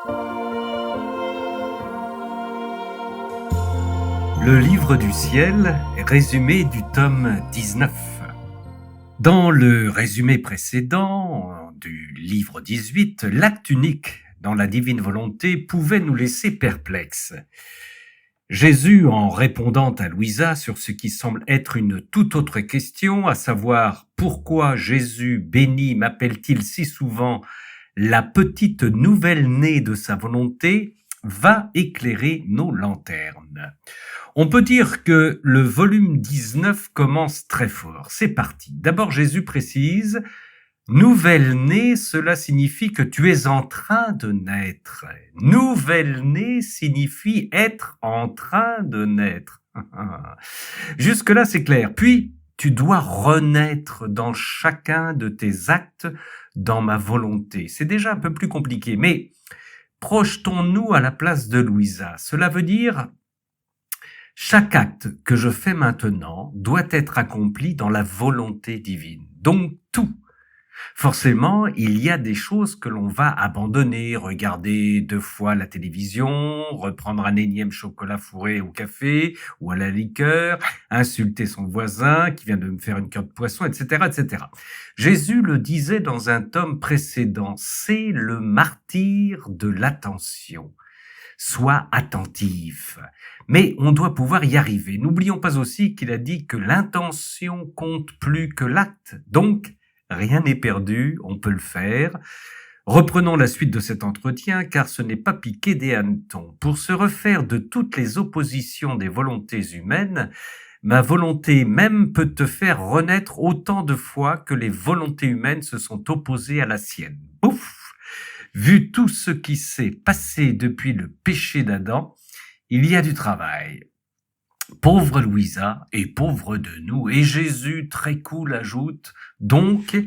Le livre du ciel, résumé du tome 19. Dans le résumé précédent du livre 18, l'acte unique dans la divine volonté pouvait nous laisser perplexes. Jésus, en répondant à Louisa sur ce qui semble être une toute autre question, à savoir pourquoi Jésus béni m'appelle-t-il si souvent la petite nouvelle-née de sa volonté, va éclairer nos lanternes. On peut dire que le volume 19 commence très fort. C'est parti. D'abord, Jésus précise « Nouvelle-née », cela signifie que tu es en train de naître. Nouvelle-née signifie être en train de naître. Jusque-là, c'est clair. Puis, tu dois renaître dans chacun de tes actes dans ma volonté. C'est déjà un peu plus compliqué, mais projetons-nous à la place de Louisa. Cela veut dire chaque acte que je fais maintenant doit être accompli dans la volonté divine. Donc tout. Forcément, il y a des choses que l'on va abandonner, regarder 2 fois la télévision, reprendre un énième chocolat fourré au café ou à la liqueur, insulter son voisin qui vient de me faire une cure de poisson, etc., etc. Jésus le disait dans un tome précédent, c'est le martyre de l'attention. Sois attentif. Mais on doit pouvoir y arriver. N'oublions pas aussi qu'il a dit que l'intention compte plus que l'acte. Donc, rien n'est perdu, on peut le faire. Reprenons la suite de cet entretien, car ce n'est pas piquer des hannetons. Pour se refaire de toutes les oppositions des volontés humaines, ma volonté même peut te faire renaître autant de fois que les volontés humaines se sont opposées à la sienne. Ouf! Vu tout ce qui s'est passé depuis le péché d'Adam, il y a du travail. Pauvre Louisa et pauvre de nous. Et Jésus, très cool, ajoute, donc,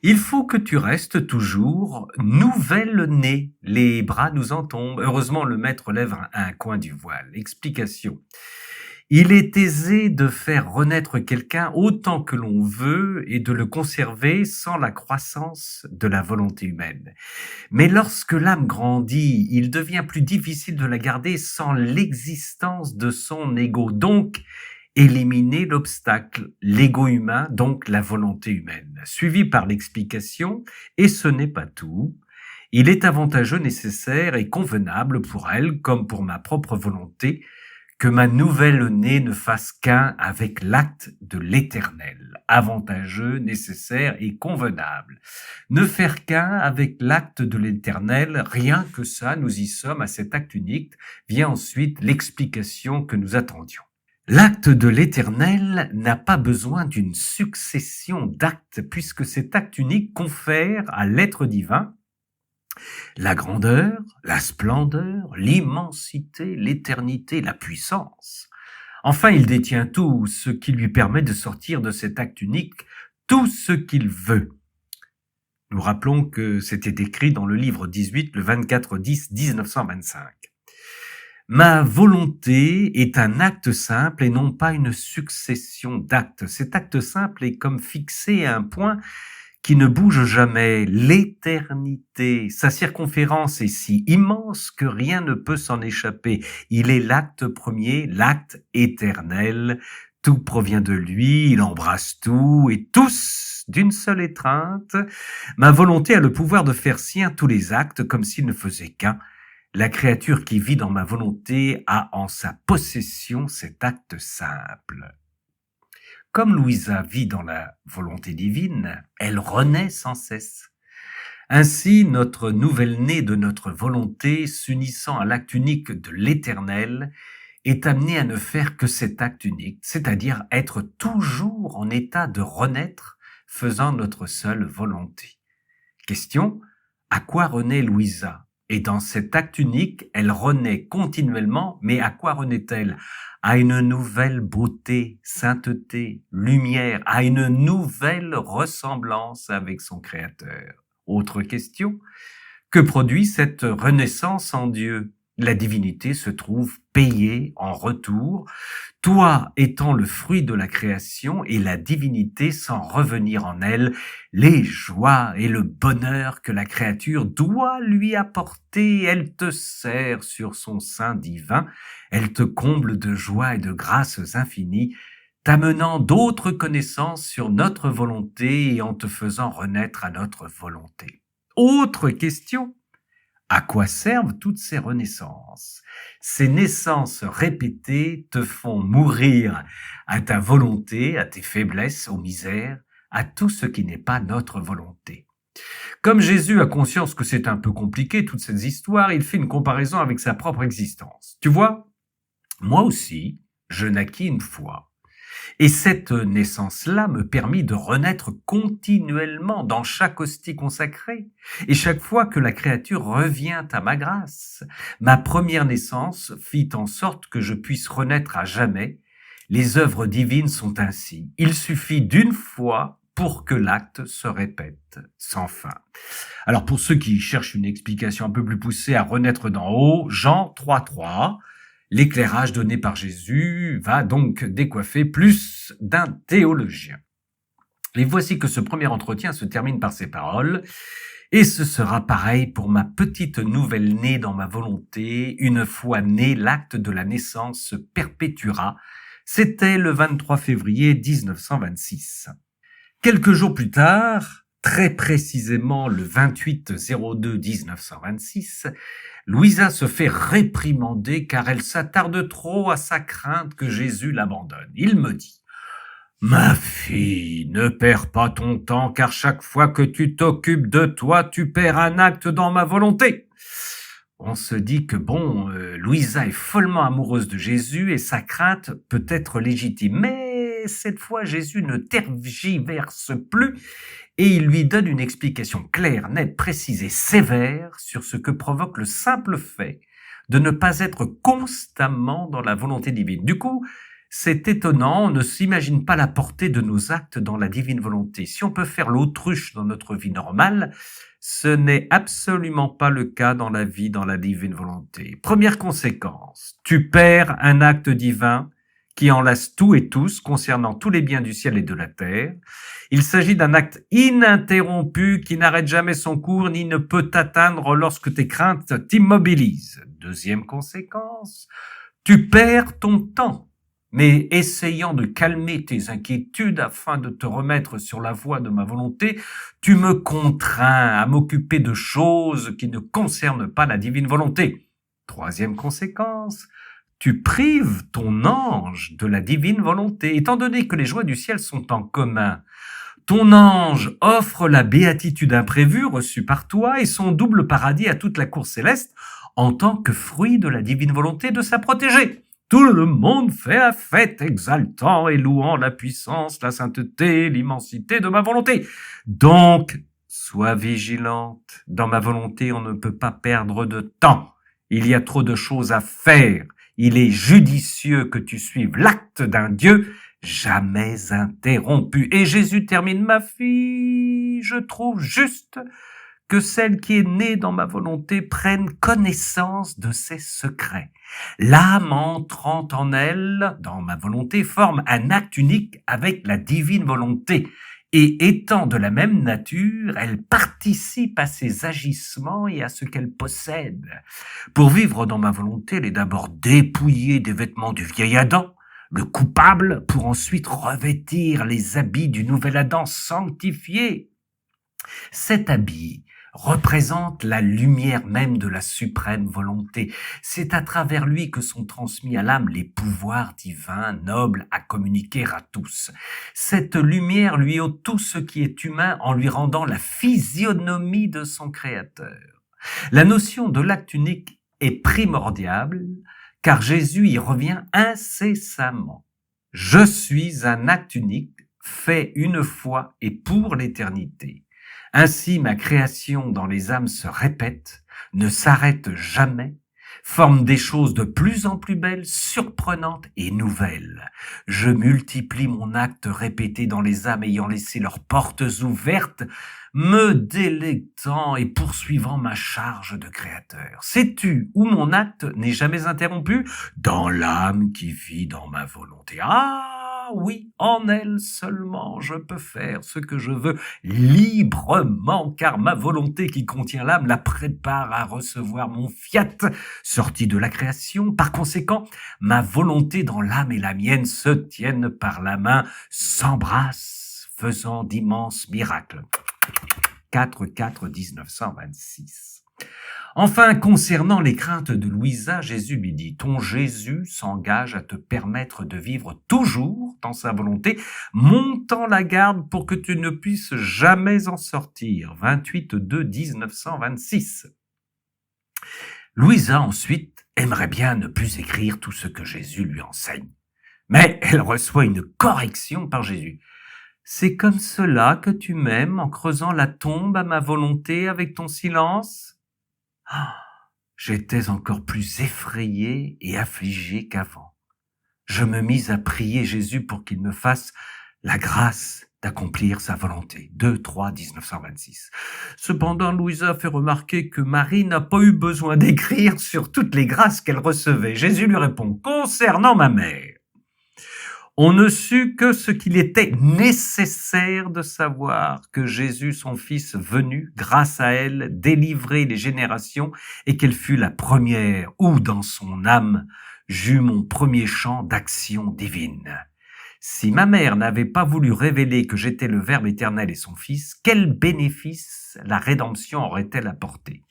il faut que tu restes toujours nouvelle-née. Les bras nous en tombent. Heureusement, le maître lève un coin du voile. Explication. Il est aisé de faire renaître quelqu'un autant que l'on veut et de le conserver sans la croissance de la volonté humaine. Mais lorsque l'âme grandit, il devient plus difficile de la garder sans l'existence de son ego. Donc, éliminer l'obstacle, l'ego humain, donc la volonté humaine. Suivi par l'explication, et ce n'est pas tout, il est avantageux, nécessaire et convenable pour elle, comme pour ma propre volonté, que ma nouvelle-née ne fasse qu'un avec l'acte de l'Éternel, avantageux, nécessaire et convenable. Ne faire qu'un avec l'acte de l'Éternel, rien que ça, nous y sommes à cet acte unique, vient ensuite l'explication que nous attendions. L'acte de l'Éternel n'a pas besoin d'une succession d'actes, puisque cet acte unique confère à l'être divin la grandeur, la splendeur, l'immensité, l'éternité, la puissance. Enfin, il détient tout, ce qui lui permet de sortir de cet acte unique tout ce qu'il veut. Nous rappelons que c'était écrit dans le livre 18, le 24-10-1925. Ma volonté est un acte simple et non pas une succession d'actes. Cet acte simple est comme fixé à un point qui ne bouge jamais, l'éternité. Sa circonférence est si immense que rien ne peut s'en échapper. Il est l'acte premier, l'acte éternel. Tout provient de lui, il embrasse tout et tous d'une seule étreinte. Ma volonté a le pouvoir de faire sien tous les actes comme s'il ne faisait qu'un. La créature qui vit dans ma volonté a en sa possession cet acte simple. Comme Louisa vit dans la volonté divine, elle renaît sans cesse. Ainsi, notre nouvelle-née de notre volonté, s'unissant à l'acte unique de l'Éternel, est amenée à ne faire que cet acte unique, c'est-à-dire être toujours en état de renaître, faisant notre seule volonté. Question, à quoi renaît Louisa ? Et dans cet acte unique, elle renaît continuellement, mais à quoi renaît-elle ? À une nouvelle beauté, sainteté, lumière, à une nouvelle ressemblance avec son Créateur. Autre question, que produit cette renaissance en Dieu ? La divinité se trouve payée en retour, toi étant le fruit de la création et la divinité sans revenir en elle les joies et le bonheur que la créature doit lui apporter. Elle te serre sur son sein divin, elle te comble de joie et de grâces infinies, t'amenant d'autres connaissances sur notre volonté et en te faisant renaître à notre volonté. Autre question. À quoi servent toutes ces renaissances? Ces naissances répétées te font mourir à ta volonté, à tes faiblesses, aux misères, à tout ce qui n'est pas notre volonté. Comme Jésus a conscience que c'est un peu compliqué, toutes ces histoires, il fait une comparaison avec sa propre existence. Tu vois, moi aussi, je naquis une fois. Et cette naissance-là me permit de renaître continuellement dans chaque hostie consacrée. Et chaque fois que la créature revient à ma grâce, ma première naissance fit en sorte que je puisse renaître à jamais. Les œuvres divines sont ainsi. Il suffit d'une fois pour que l'acte se répète sans fin. Alors pour ceux qui cherchent une explication un peu plus poussée à renaître d'en haut, Jean 3.3, l'éclairage donné par Jésus va donc décoiffer plus d'un théologien. Et voici que ce premier entretien se termine par ces paroles. Et ce sera pareil pour ma petite nouvelle née dans ma volonté. Une fois née, l'acte de la naissance se perpétuera. C'était le 23 février 1926. Quelques jours plus tard, très précisément le 28/02/1926, Louisa se fait réprimander car elle s'attarde trop à sa crainte que Jésus l'abandonne. Il me dit: « Ma fille, ne perds pas ton temps car chaque fois que tu t'occupes de toi, tu perds un acte dans ma volonté. » On se dit que Louisa est follement amoureuse de Jésus et sa crainte peut être légitime. Mais cette fois, Jésus ne tergiverse plus et il lui donne une explication claire, nette, précise et sévère sur ce que provoque le simple fait de ne pas être constamment dans la volonté divine. Du coup, c'est étonnant, on ne s'imagine pas la portée de nos actes dans la divine volonté. Si on peut faire l'autruche dans notre vie normale, ce n'est absolument pas le cas dans la vie dans la divine volonté. Première conséquence, tu perds un acte divin qui enlace tout et tous concernant tous les biens du ciel et de la terre. Il s'agit d'un acte ininterrompu qui n'arrête jamais son cours ni ne peut t'atteindre lorsque tes craintes t'immobilisent. Deuxième conséquence, tu perds ton temps. Mais essayant de calmer tes inquiétudes afin de te remettre sur la voie de ma volonté, tu me contrains à m'occuper de choses qui ne concernent pas la divine volonté. Troisième conséquence, tu prives ton ange de la divine volonté. Étant donné que les joies du ciel sont en commun, ton ange offre la béatitude imprévue reçue par toi et son double paradis à toute la cour céleste en tant que fruit de la divine volonté de sa protégée. Tout le monde fait la fête, exaltant et louant la puissance, la sainteté, l'immensité de ma volonté. Donc, sois vigilante. Dans ma volonté, on ne peut pas perdre de temps. Il y a trop de choses à faire. Il est judicieux que tu suives l'acte d'un Dieu jamais interrompu. Et Jésus termine: ma fille, je trouve juste que celle qui est née dans ma volonté prenne connaissance de ses secrets. L'âme entrant en elle, dans ma volonté, forme un acte unique avec la divine volonté. Et étant de la même nature, elle participe à ses agissements et à ce qu'elle possède. Pour vivre dans ma volonté, elle est d'abord dépouillée des vêtements du vieil Adam, le coupable, pour ensuite revêtir les habits du nouvel Adam sanctifié. Cet habit représente la lumière même de la suprême volonté. C'est à travers lui que sont transmis à l'âme les pouvoirs divins nobles à communiquer à tous. Cette lumière lui ôte tout ce qui est humain en lui rendant la physionomie de son Créateur. La notion de l'acte unique est primordiale car Jésus y revient incessamment. Je suis un acte unique fait une fois et pour l'éternité. Ainsi, ma création dans les âmes se répète, ne s'arrête jamais. forme des choses de plus en plus belles, surprenantes et nouvelles. Je multiplie mon acte répété dans les âmes ayant laissé leurs portes ouvertes, me délectant et poursuivant ma charge de créateur. Sais-tu où mon acte n'est jamais interrompu? Dans l'âme qui vit dans ma volonté. Ah oui, en elle seulement je peux faire ce que je veux librement, car ma volonté qui contient l'âme la prépare à recevoir mon fiat sorti de la création. Par conséquent, ma volonté dans l'âme et la mienne se tiennent par la main, s'embrassent, faisant d'immenses miracles. 4-4-1926. Enfin, concernant les craintes de Louisa, Jésus lui dit, ton Jésus s'engage à te permettre de vivre toujours dans sa volonté, montant la garde pour que tu ne puisses jamais en sortir. 28-2-1926. Louisa, ensuite, aimerait bien ne plus écrire tout ce que Jésus lui enseigne. Mais elle reçoit une correction par Jésus. C'est comme cela que tu m'aimes en creusant la tombe à ma volonté avec ton silence? J'étais encore plus effrayé et affligé qu'avant. Je me mis à prier Jésus pour qu'il me fasse la grâce d'accomplir sa volonté. 2-3-1926. Cependant, Louisa fait remarquer que Marie n'a pas eu besoin d'écrire sur toutes les grâces qu'elle recevait. Jésus lui répond, concernant ma mère, on ne sut que ce qu'il était nécessaire de savoir, que Jésus, son Fils, venu, grâce à elle, délivrer les générations, et qu'elle fut la première, où dans son âme, j'eus mon premier chant d'action divine. Si ma mère n'avait pas voulu révéler que j'étais le Verbe éternel et son Fils, quel bénéfice la rédemption aurait-elle apporté?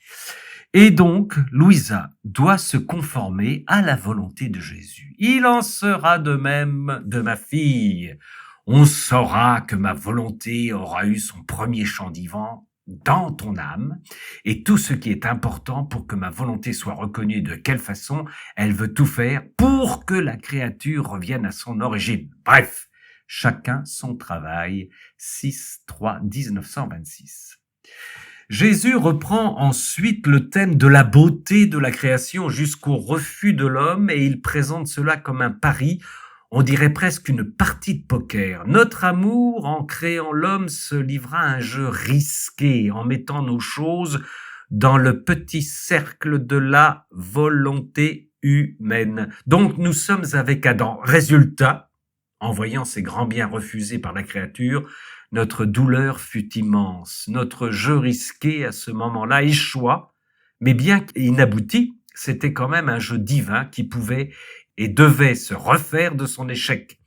Et donc, Louisa doit se conformer à la volonté de Jésus. Il en sera de même de ma fille. On saura que ma volonté aura eu son premier chant divin dans ton âme, et tout ce qui est important pour que ma volonté soit reconnue, de quelle façon elle veut tout faire pour que la créature revienne à son origine. Bref, chacun son travail. 6-3-1926. Jésus reprend ensuite le thème de la beauté de la création jusqu'au refus de l'homme, et il présente cela comme un pari, on dirait presque une partie de poker. Notre amour, en créant l'homme, se livra à un jeu risqué, en mettant nos choses dans le petit cercle de la volonté humaine. Donc nous sommes avec Adam. Résultat, en voyant ses grands biens refusés par la créature, notre douleur fut immense. Notre jeu risqué à ce moment-là échoua, mais bien qu'inabouti, c'était quand même un jeu divin qui pouvait et devait se refaire de son échec.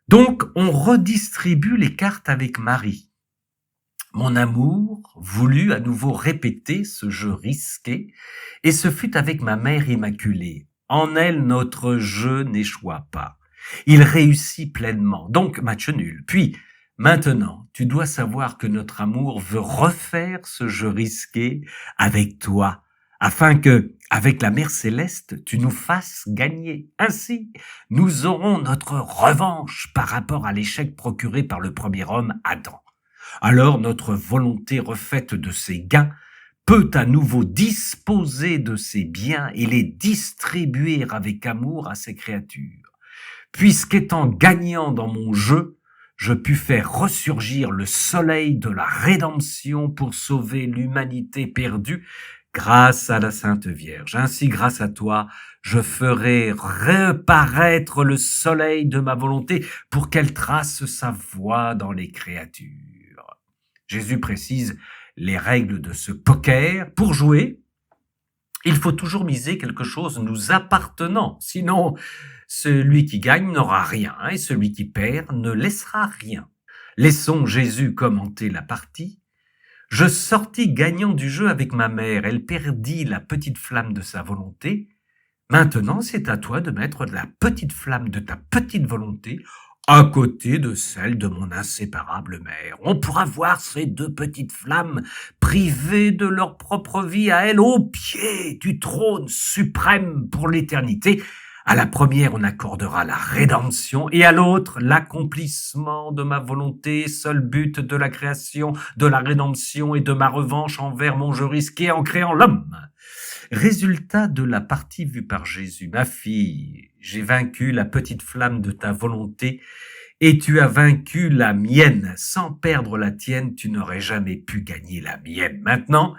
Donc, on redistribue les cartes avec Marie. Mon amour voulut à nouveau répéter ce jeu risqué, et ce fut avec ma mère immaculée. En elle, notre jeu n'échoua pas. Il réussit pleinement, donc match nul. Puis, maintenant, tu dois savoir que notre amour veut refaire ce jeu risqué avec toi, afin que, avec la Mère Céleste, tu nous fasses gagner. Ainsi, nous aurons notre revanche par rapport à l'échec procuré par le premier homme, Adam. Alors notre volonté refaite de ses gains peut à nouveau disposer de ses biens et les distribuer avec amour à ses créatures. Puisqu'étant gagnant dans mon jeu, je pus faire ressurgir le soleil de la rédemption pour sauver l'humanité perdue grâce à la Sainte Vierge. Ainsi, grâce à toi, je ferai reparaître le soleil de ma volonté pour qu'elle trace sa voie dans les créatures. Jésus précise les règles de ce poker. Pour jouer, il faut toujours miser quelque chose nous appartenant. Sinon, celui qui gagne n'aura rien et celui qui perd ne laissera rien. Laissons Jésus commenter la partie. Je sortis gagnant du jeu avec ma mère. Elle perdit la petite flamme de sa volonté. Maintenant, c'est à toi de mettre la petite flamme de ta petite volonté à côté de celle de mon inséparable mère. On pourra voir ces deux petites flammes privées de leur propre vie à elles au pied du trône suprême pour l'éternité. À la première, on accordera la rédemption et à l'autre, l'accomplissement de ma volonté, seul but de la création, de la rédemption et de ma revanche envers mon jeu risqué en créant l'homme. Résultat de la partie vue par Jésus. Ma fille, j'ai vaincu la petite flamme de ta volonté et tu as vaincu la mienne. Sans perdre la tienne, tu n'aurais jamais pu gagner la mienne. Maintenant,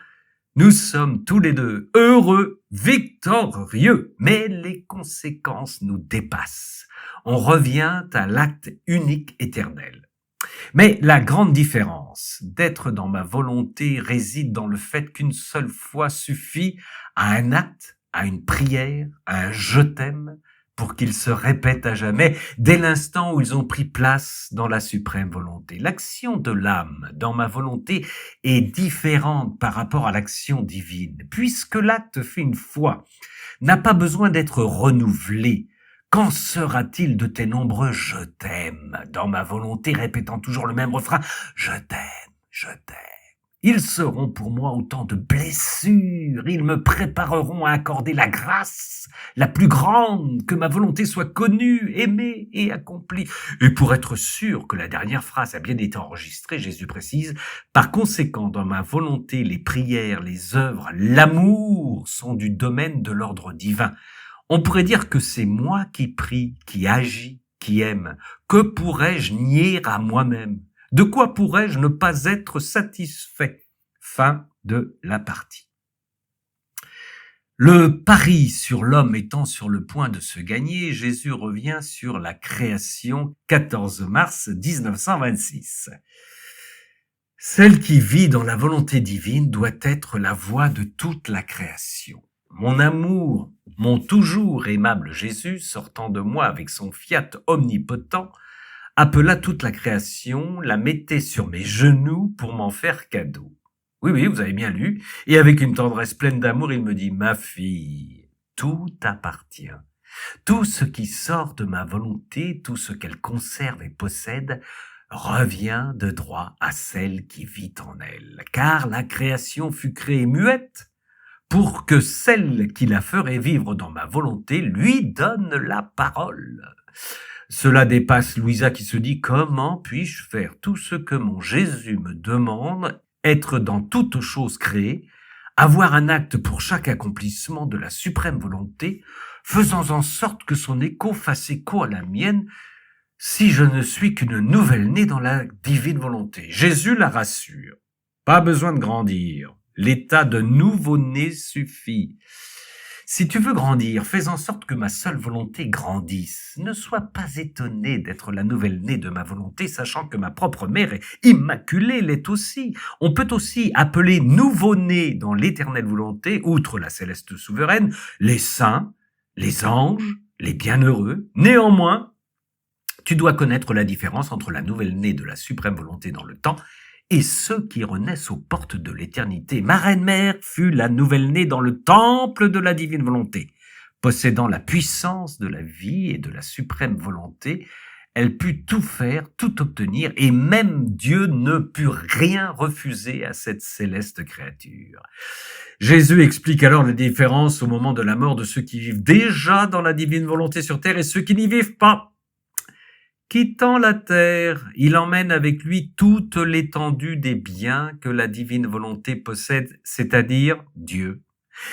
nous sommes tous les deux heureux, victorieux, mais les conséquences nous dépassent. On revient à l'acte unique éternel. Mais la grande différence d'être dans ma volonté réside dans le fait qu'une seule fois suffit à un acte, à une prière, à un je t'aime, pour qu'ils se répètent à jamais dès l'instant où ils ont pris place dans la suprême volonté. L'action de l'âme dans ma volonté est différente par rapport à l'action divine, puisque l'acte fait une fois n'a pas besoin d'être renouvelé. Qu'en sera-t-il de tes nombreux je t'aime dans ma volonté répétant toujours le même refrain je t'aime, je t'aime. Ils seront pour moi autant de blessures, ils me prépareront à accorder la grâce la plus grande, que ma volonté soit connue, aimée et accomplie. Et pour être sûr que la dernière phrase a bien été enregistrée, Jésus précise, par conséquent, dans ma volonté, les prières, les œuvres, l'amour sont du domaine de l'ordre divin. On pourrait dire que c'est moi qui prie, qui agis, qui aime. Que pourrais-je nier à moi-même? De quoi pourrais-je ne pas être satisfait? Fin de la partie. Le pari sur l'homme étant sur le point de se gagner, Jésus revient sur la création, 14 mars 1926. Celle qui vit dans la volonté divine doit être la voie de toute la création. Mon amour, mon toujours aimable Jésus, sortant de moi avec son fiat omnipotent, appela toute la création, la mettait sur mes genoux pour m'en faire cadeau. Oui, vous avez bien lu. Et avec une tendresse pleine d'amour, il me dit, ma fille, tout t'appartient. Tout ce qui sort de ma volonté, tout ce qu'elle conserve et possède, revient de droit à celle qui vit en elle. Car la création fut créée muette pour que celle qui la ferait vivre dans ma volonté lui donne la parole. Cela dépasse Louisa qui se dit « Comment puis-je faire tout ce que mon Jésus me demande, être dans toute chose créée, avoir un acte pour chaque accomplissement de la suprême volonté, faisant en sorte que son écho fasse écho à la mienne, si je ne suis qu'une nouvelle-née dans la divine volonté ?» Jésus la rassure. Pas besoin de grandir. L'état de nouveau-né suffit. Si tu veux grandir, fais en sorte que ma seule volonté grandisse. Ne sois pas étonné d'être la nouvelle-née de ma volonté, sachant que ma propre mère est immaculée, l'est aussi. On peut aussi appeler nouveau-né dans l'éternelle volonté, outre la céleste souveraine, les saints, les anges, les bienheureux. Néanmoins, tu dois connaître la différence entre la nouvelle-née de la suprême volonté dans le temps et ceux qui renaissent aux portes de l'éternité. Ma reine-mère fut la nouvelle-née dans le temple de la divine volonté. Possédant la puissance de la vie et de la suprême volonté, elle put tout faire, tout obtenir, et même Dieu ne put rien refuser à cette céleste créature. Jésus explique alors la différence au moment de la mort de ceux qui vivent déjà dans la divine volonté sur terre et ceux qui n'y vivent pas. Quittant la terre, il emmène avec lui toute l'étendue des biens que la divine volonté possède, c'est-à-dire Dieu.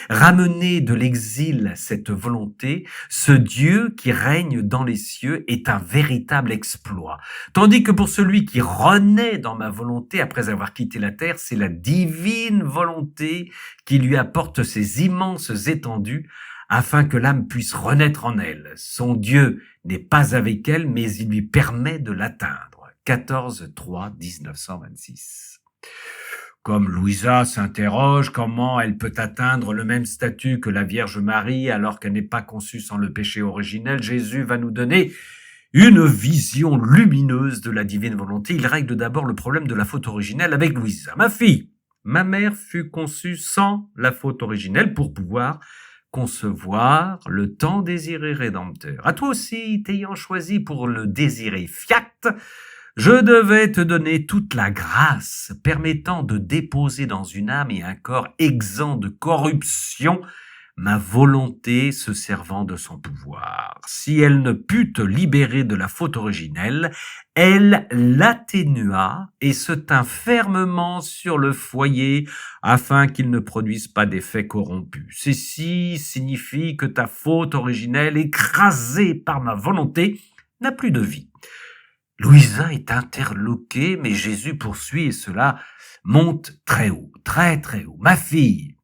Ramener de l'exil cette volonté, ce Dieu qui règne dans les cieux est un véritable exploit. Tandis que pour celui qui renaît dans ma volonté après avoir quitté la terre, c'est la divine volonté qui lui apporte ces immenses étendues afin que l'âme puisse renaître en elle. Son Dieu n'est pas avec elle, mais il lui permet de l'atteindre. 14/3/1926. Comme Louisa s'interroge comment elle peut atteindre le même statut que la Vierge Marie alors qu'elle n'est pas conçue sans le péché originel, Jésus va nous donner une vision lumineuse de la divine volonté. Il règle d'abord le problème de la faute originelle avec Louisa. Ma fille, ma mère fut conçue sans la faute originelle pour pouvoir concevoir le tant désiré rédempteur. À toi aussi, t'ayant choisi pour le désirer fiat, je devais te donner toute la grâce permettant de déposer dans une âme et un corps exempt de corruption ma volonté se servant de son pouvoir. Si elle ne put te libérer de la faute originelle, elle l'atténua et se tint fermement sur le foyer afin qu'il ne produise pas d'effet corrompu. Ceci signifie que ta faute originelle, écrasée par ma volonté, n'a plus de vie. Louisa est interloquée, mais Jésus poursuit et cela monte très haut, très très haut. Ma fille,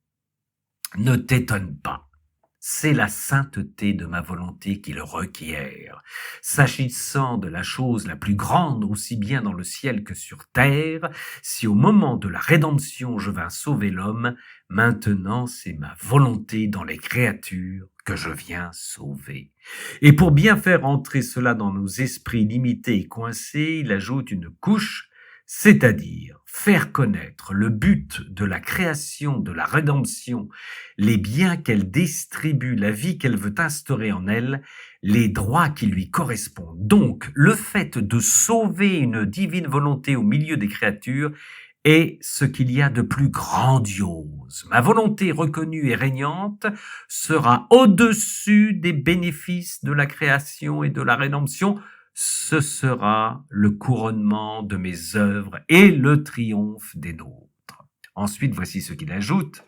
ne t'étonne pas. C'est la sainteté de ma volonté qui le requiert. S'agissant de la chose la plus grande, aussi bien dans le ciel que sur terre, si au moment de la rédemption je vins sauver l'homme, maintenant c'est ma volonté dans les créatures que je viens sauver. Et pour bien faire entrer cela dans nos esprits limités et coincés, il ajoute une couche, c'est-à-dire faire connaître le but de la création, de la rédemption, les biens qu'elle distribue, la vie qu'elle veut instaurer en elle, les droits qui lui correspondent. Donc, le fait de sauver une divine volonté au milieu des créatures est ce qu'il y a de plus grandiose. Ma volonté reconnue et régnante sera au-dessus des bénéfices de la création et de la rédemption. Ce sera le couronnement de mes œuvres et le triomphe des nôtres. Ensuite, voici ce qu'il ajoute.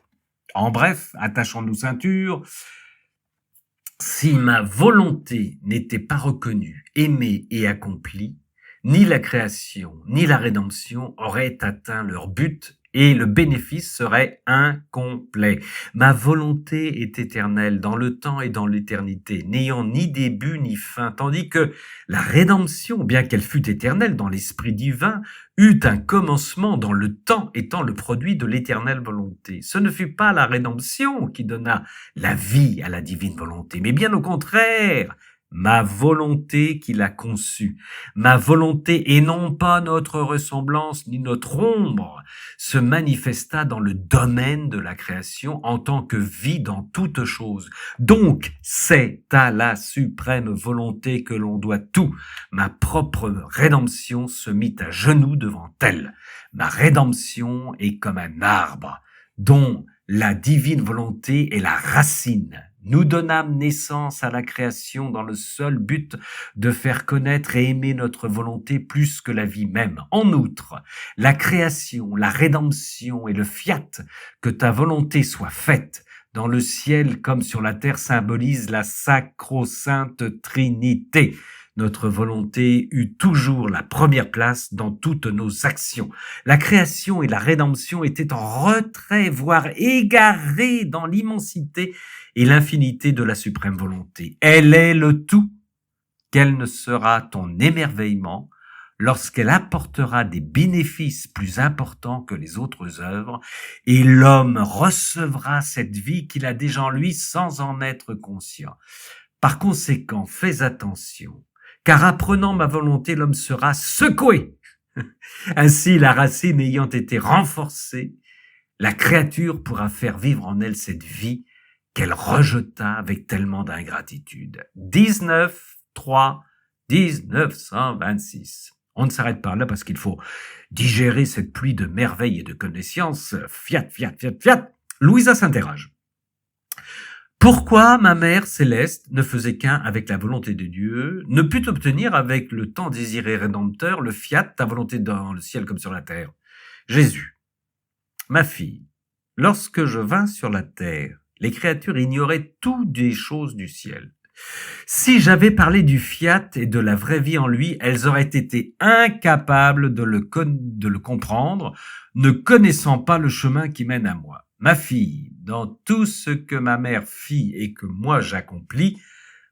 En bref, attachons-nous ceinture. Si ma volonté n'était pas reconnue, aimée et accomplie, ni la création, ni la rédemption auraient atteint leur but et le bénéfice serait incomplet. Ma volonté est éternelle dans le temps et dans l'éternité, n'ayant ni début ni fin, tandis que la rédemption, bien qu'elle fût éternelle dans l'esprit divin, eut un commencement dans le temps étant le produit de l'éternelle volonté. Ce ne fut pas la rédemption qui donna la vie à la divine volonté, mais bien au contraire, ma volonté qui l'a conçue, ma volonté et non pas notre ressemblance ni notre ombre, se manifesta dans le domaine de la création en tant que vie dans toute chose. Donc, c'est à la suprême volonté que l'on doit tout. Ma propre rédemption se mit à genoux devant elle. Ma rédemption est comme un arbre dont la divine volonté est la racine. Nous donnâmes naissance à la création dans le seul but de faire connaître et aimer notre volonté plus que la vie même. En outre, la création, la rédemption et le fiat, que ta volonté soit faite, dans le ciel comme sur la terre, symbolisent la sacro-sainte Trinité. Notre volonté eut toujours la première place dans toutes nos actions. La création et la rédemption étaient en retrait, voire égarées dans l'immensité et l'infinité de la suprême volonté. Elle est le tout. Quel ne sera ton émerveillement lorsqu'elle apportera des bénéfices plus importants que les autres œuvres, et l'homme recevra cette vie qu'il a déjà en lui sans en être conscient. Par conséquent, fais attention, car apprenant ma volonté, l'homme sera secoué. Ainsi, la racine ayant été renforcée, la créature pourra faire vivre en elle cette vie qu'elle rejeta avec tellement d'ingratitude. 1926. On ne s'arrête pas là parce qu'il faut digérer cette pluie de merveilles et de connaissances. Fiat, fiat, fiat, fiat. Louisa s'interroge. Pourquoi ma mère céleste ne faisait qu'un avec la volonté de Dieu, ne put obtenir avec le temps désiré rédempteur le fiat, ta volonté dans le ciel comme sur la terre? Jésus. Ma fille, lorsque je vins sur la terre, les créatures ignoraient tout des choses du ciel. Si j'avais parlé du fiat et de la vraie vie en lui, elles auraient été incapables de le comprendre, ne connaissant pas le chemin qui mène à moi. Ma fille, dans tout ce que ma mère fit et que moi j'accomplis,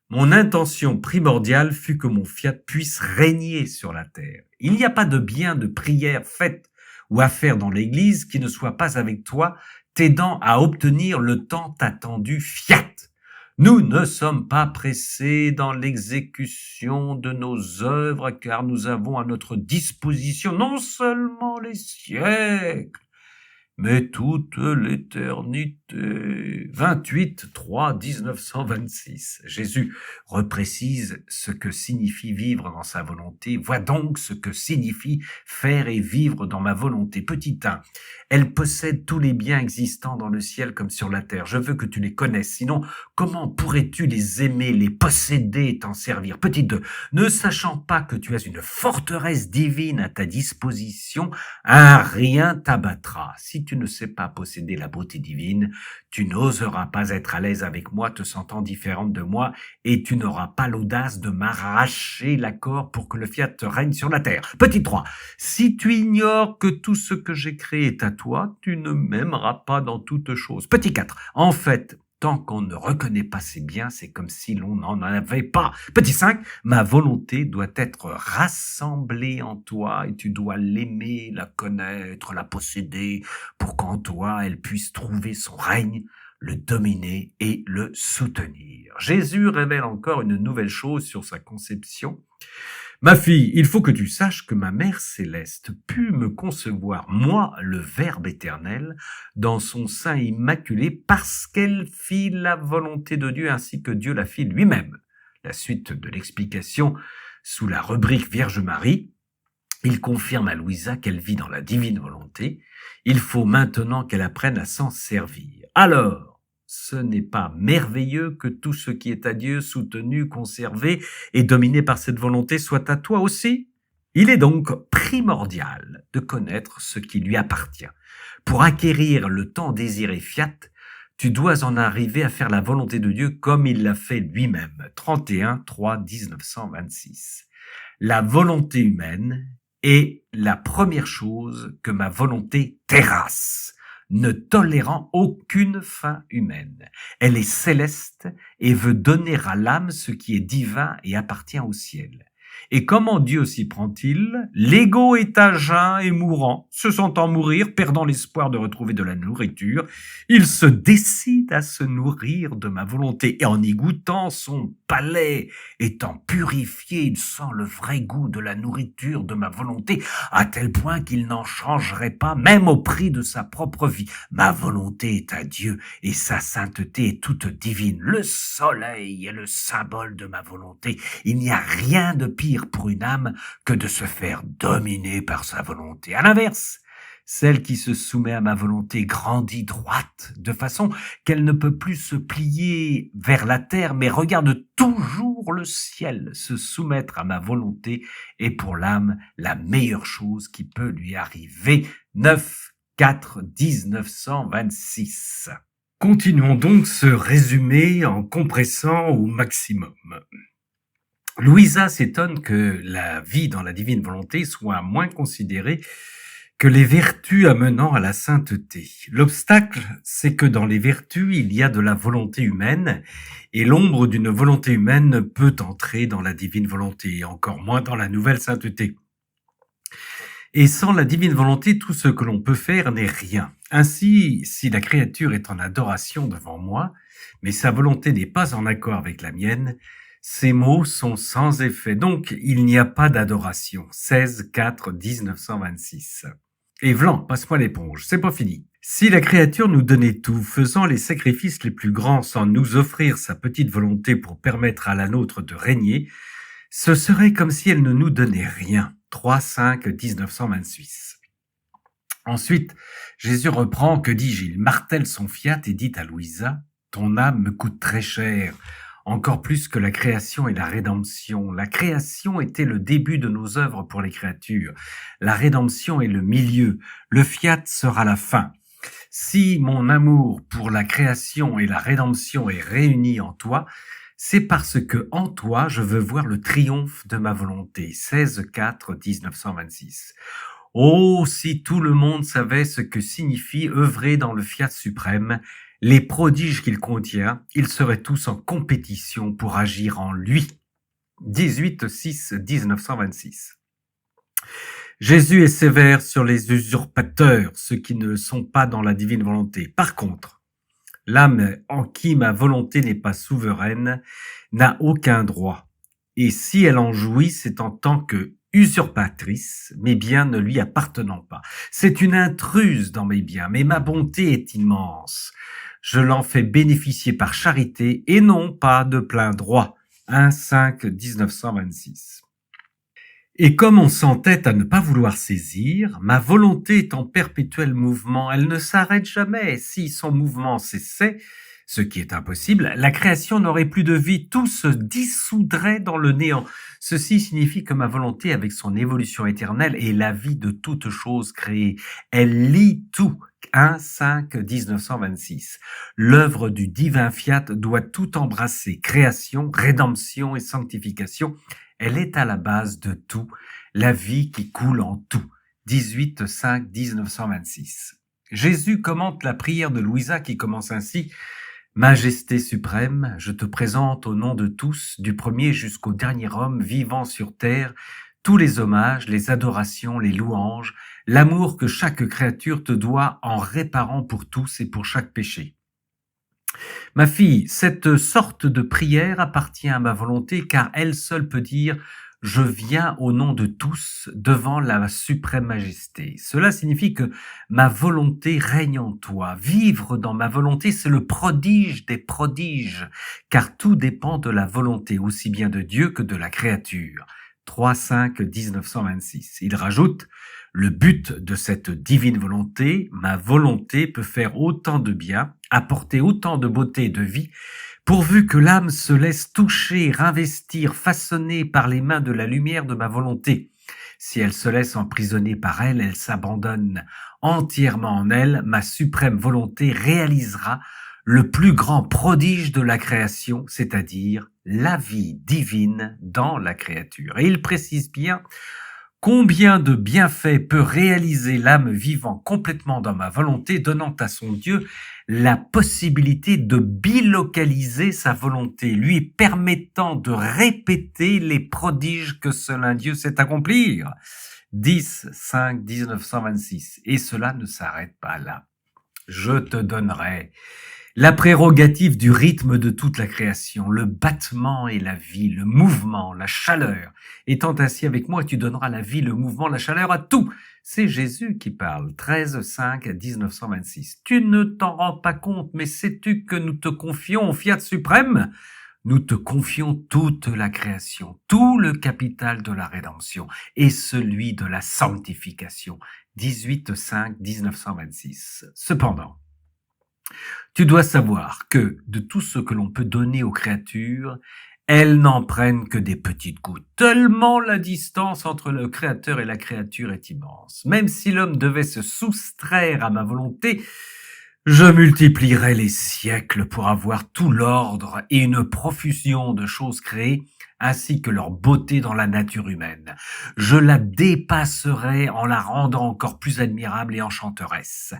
mon intention primordiale fut que mon fiat puisse régner sur la terre. Il n'y a pas de bien de prière faite ou à faire dans l'église qui ne soit pas avec toi, t'aidant à obtenir le tant attendu fiat. Nous ne sommes pas pressés dans l'exécution de nos œuvres car nous avons à notre disposition non seulement les siècles, mais toute l'éternité. 28-3-1926. Jésus reprécise ce que signifie vivre dans sa volonté. Vois donc ce que signifie faire et vivre dans ma volonté. Petit 1. Elle possède tous les biens existants dans le ciel comme sur la terre. Je veux que tu les connaisses. Sinon, comment pourrais-tu les aimer, les posséder et t'en servir? Petit 2. Ne sachant pas que tu as une forteresse divine à ta disposition, un rien t'abattra. Si tu ne sais pas posséder la beauté divine, tu n'oseras pas être à l'aise avec moi, te sentant différente de moi, et tu n'auras pas l'audace de m'arracher l'accord pour que le fiat règne sur la terre. Petit 3. Si tu ignores que tout ce que j'ai créé est à toi, tu ne m'aimeras pas dans toute chose. Petit 4. En fait, tant qu'on ne reconnaît pas ses biens, c'est comme si l'on n'en avait pas. Petit 5, ma volonté doit être rassemblée en toi et tu dois l'aimer, la connaître, la posséder pour qu'en toi elle puisse trouver son règne, le dominer et le soutenir. Jésus révèle encore une nouvelle chose sur sa conception. Ma fille, il faut que tu saches que ma mère céleste put me concevoir, moi, le Verbe éternel, dans son sein immaculé, parce qu'elle fit la volonté de Dieu ainsi que Dieu la fit lui-même. La suite de l'explication sous la rubrique Vierge Marie, il confirme à Louisa qu'elle vit dans la divine volonté. Il faut maintenant qu'elle apprenne à s'en servir. Alors, ce n'est pas merveilleux que tout ce qui est à Dieu, soutenu, conservé et dominé par cette volonté soit à toi aussi? Il est donc primordial de connaître ce qui lui appartient. Pour acquérir le temps désiré fiat, tu dois en arriver à faire la volonté de Dieu comme il l'a fait lui-même. 31-3-1926. La volonté humaine est la première chose que ma volonté terrasse, ne tolérant aucune fin humaine. Elle est céleste et veut donner à l'âme ce qui est divin et appartient au ciel. Et comment Dieu s'y prend-il? L'ego est à jeun et mourant, se sentant mourir, perdant l'espoir de retrouver de la nourriture. Il se décide à se nourrir de ma volonté et en y goûtant, son palais étant purifié, il sent le vrai goût de la nourriture de ma volonté, à tel point qu'il n'en changerait pas, même au prix de sa propre vie. Ma volonté est à Dieu et sa sainteté est toute divine. Le soleil est le symbole de ma volonté. Il n'y a rien de pire pour une âme que de se faire dominer par sa volonté. À l'inverse, celle qui se soumet à ma volonté grandit droite, de façon qu'elle ne peut plus se plier vers la terre, mais regarde toujours le ciel. Se soumettre à ma volonté est pour l'âme la meilleure chose qui peut lui arriver. 9-4-1926. Continuons donc ce résumé en compressant au maximum. Louisa s'étonne que la vie dans la divine volonté soit moins considérée que les vertus amenant à la sainteté. L'obstacle, c'est que dans les vertus, il y a de la volonté humaine, et l'ombre d'une volonté humaine ne peut entrer dans la divine volonté, et encore moins dans la nouvelle sainteté. Et sans la divine volonté, tout ce que l'on peut faire n'est rien. Ainsi, si la créature est en adoration devant moi, mais sa volonté n'est pas en accord avec la mienne, ces mots sont sans effet. Donc, il n'y a pas d'adoration. 16-4-1926. Et Vlan, passe-moi l'éponge, c'est pas fini. Si la créature nous donnait tout, faisant les sacrifices les plus grands sans nous offrir sa petite volonté pour permettre à la nôtre de régner, ce serait comme si elle ne nous donnait rien. 3-5-1926. Ensuite, Jésus reprend, que dis-je, il martèle son fiat et dit à Louisa, « Ton âme me coûte très cher ». Encore plus que la création et la rédemption. La création était le début de nos œuvres pour les créatures. La rédemption est le milieu. Le fiat sera la fin. Si mon amour pour la création et la rédemption est réuni en toi, c'est parce que en toi, je veux voir le triomphe de ma volonté. 16-4-1926. Oh, si tout le monde savait ce que signifie œuvrer dans le fiat suprême, les prodiges qu'il contient, ils seraient tous en compétition pour agir en lui. 18-6-1926. Jésus est sévère sur les usurpateurs, ceux qui ne sont pas dans la divine volonté. Par contre, l'âme en qui ma volonté n'est pas souveraine n'a aucun droit. Et si elle en jouit, c'est en tant que usurpatrice, mes biens ne lui appartenant pas. C'est une intruse dans mes biens, mais ma bonté est immense. Je l'en fais bénéficier par charité et non pas de plein droit. 1-5-1926. Et comme on s'entête à ne pas vouloir saisir, ma volonté est en perpétuel mouvement, elle ne s'arrête jamais. Si son mouvement cessait, ce qui est impossible, la création n'aurait plus de vie, tout se dissoudrait dans le néant. Ceci signifie que ma volonté, avec son évolution éternelle, est la vie de toute chose créée. Elle lie tout. 1-5-1926. L'œuvre du divin fiat doit tout embrasser, création, rédemption et sanctification. Elle est à la base de tout, la vie qui coule en tout. 18-5-1926. Jésus commente la prière de Louisa qui commence ainsi: Majesté suprême, je te présente au nom de tous, du premier jusqu'au dernier homme vivant sur terre, tous les hommages, les adorations, les louanges, l'amour que chaque créature te doit en réparant pour tous et pour chaque péché. Ma fille, cette sorte de prière appartient à ma volonté car elle seule peut dire « Je viens au nom de tous devant la suprême majesté ». Cela signifie que ma volonté règne en toi. Vivre dans ma volonté, c'est le prodige des prodiges, car tout dépend de la volonté aussi bien de Dieu que de la créature. 3-5-1926. Il rajoute: le but de cette divine volonté, ma volonté peut faire autant de bien, apporter autant de beauté et de vie, pourvu que l'âme se laisse toucher, investir, façonner par les mains de la lumière de ma volonté. Si elle se laisse emprisonner par elle, elle s'abandonne entièrement en elle, ma suprême volonté réalisera le plus grand prodige de la création, c'est-à-dire la vie divine dans la créature. Et il précise bien: combien de bienfaits peut réaliser l'âme vivant complètement dans ma volonté, donnant à son Dieu la possibilité de bilocaliser sa volonté, lui permettant de répéter les prodiges que seul un Dieu sait accomplir. 10-5-1926. Et cela ne s'arrête pas là. Je te donnerai la prérogative du rythme de toute la création, le battement et la vie, le mouvement, la chaleur. Étant ainsi avec moi, tu donneras la vie, le mouvement, la chaleur à tout. C'est Jésus qui parle. 13-5-1926. Tu ne t'en rends pas compte, mais sais-tu que nous te confions au fiat suprême? Nous te confions toute la création, tout le capital de la rédemption et celui de la sanctification. 18-5-1926. Cependant, tu dois savoir que de tout ce que l'on peut donner aux créatures, elles n'en prennent que des petites gouttes, tellement la distance entre le Créateur et la créature est immense. Même si l'homme devait se soustraire à ma volonté, je multiplierais les siècles pour avoir tout l'ordre et une profusion de choses créées, ainsi que leur beauté dans la nature humaine. Je la dépasserai en la rendant encore plus admirable et enchanteresse.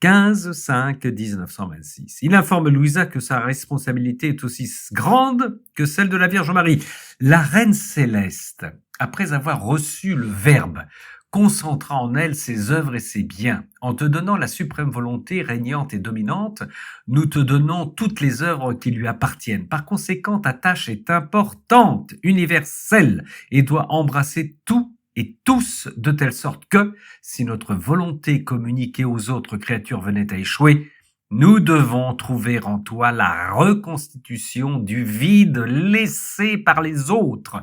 15-5-1926. Il informe Louisa que sa responsabilité est aussi grande que celle de la Vierge Marie. La Reine Céleste, après avoir reçu le Verbe, concentra en elle ses œuvres et ses biens. En te donnant la suprême volonté régnante et dominante, nous te donnons toutes les œuvres qui lui appartiennent. Par conséquent, ta tâche est importante, universelle, et doit embrasser tout et tous, de telle sorte que, si notre volonté communiquée aux autres créatures venait à échouer, nous devons trouver en toi la reconstitution du vide laissé par les autres.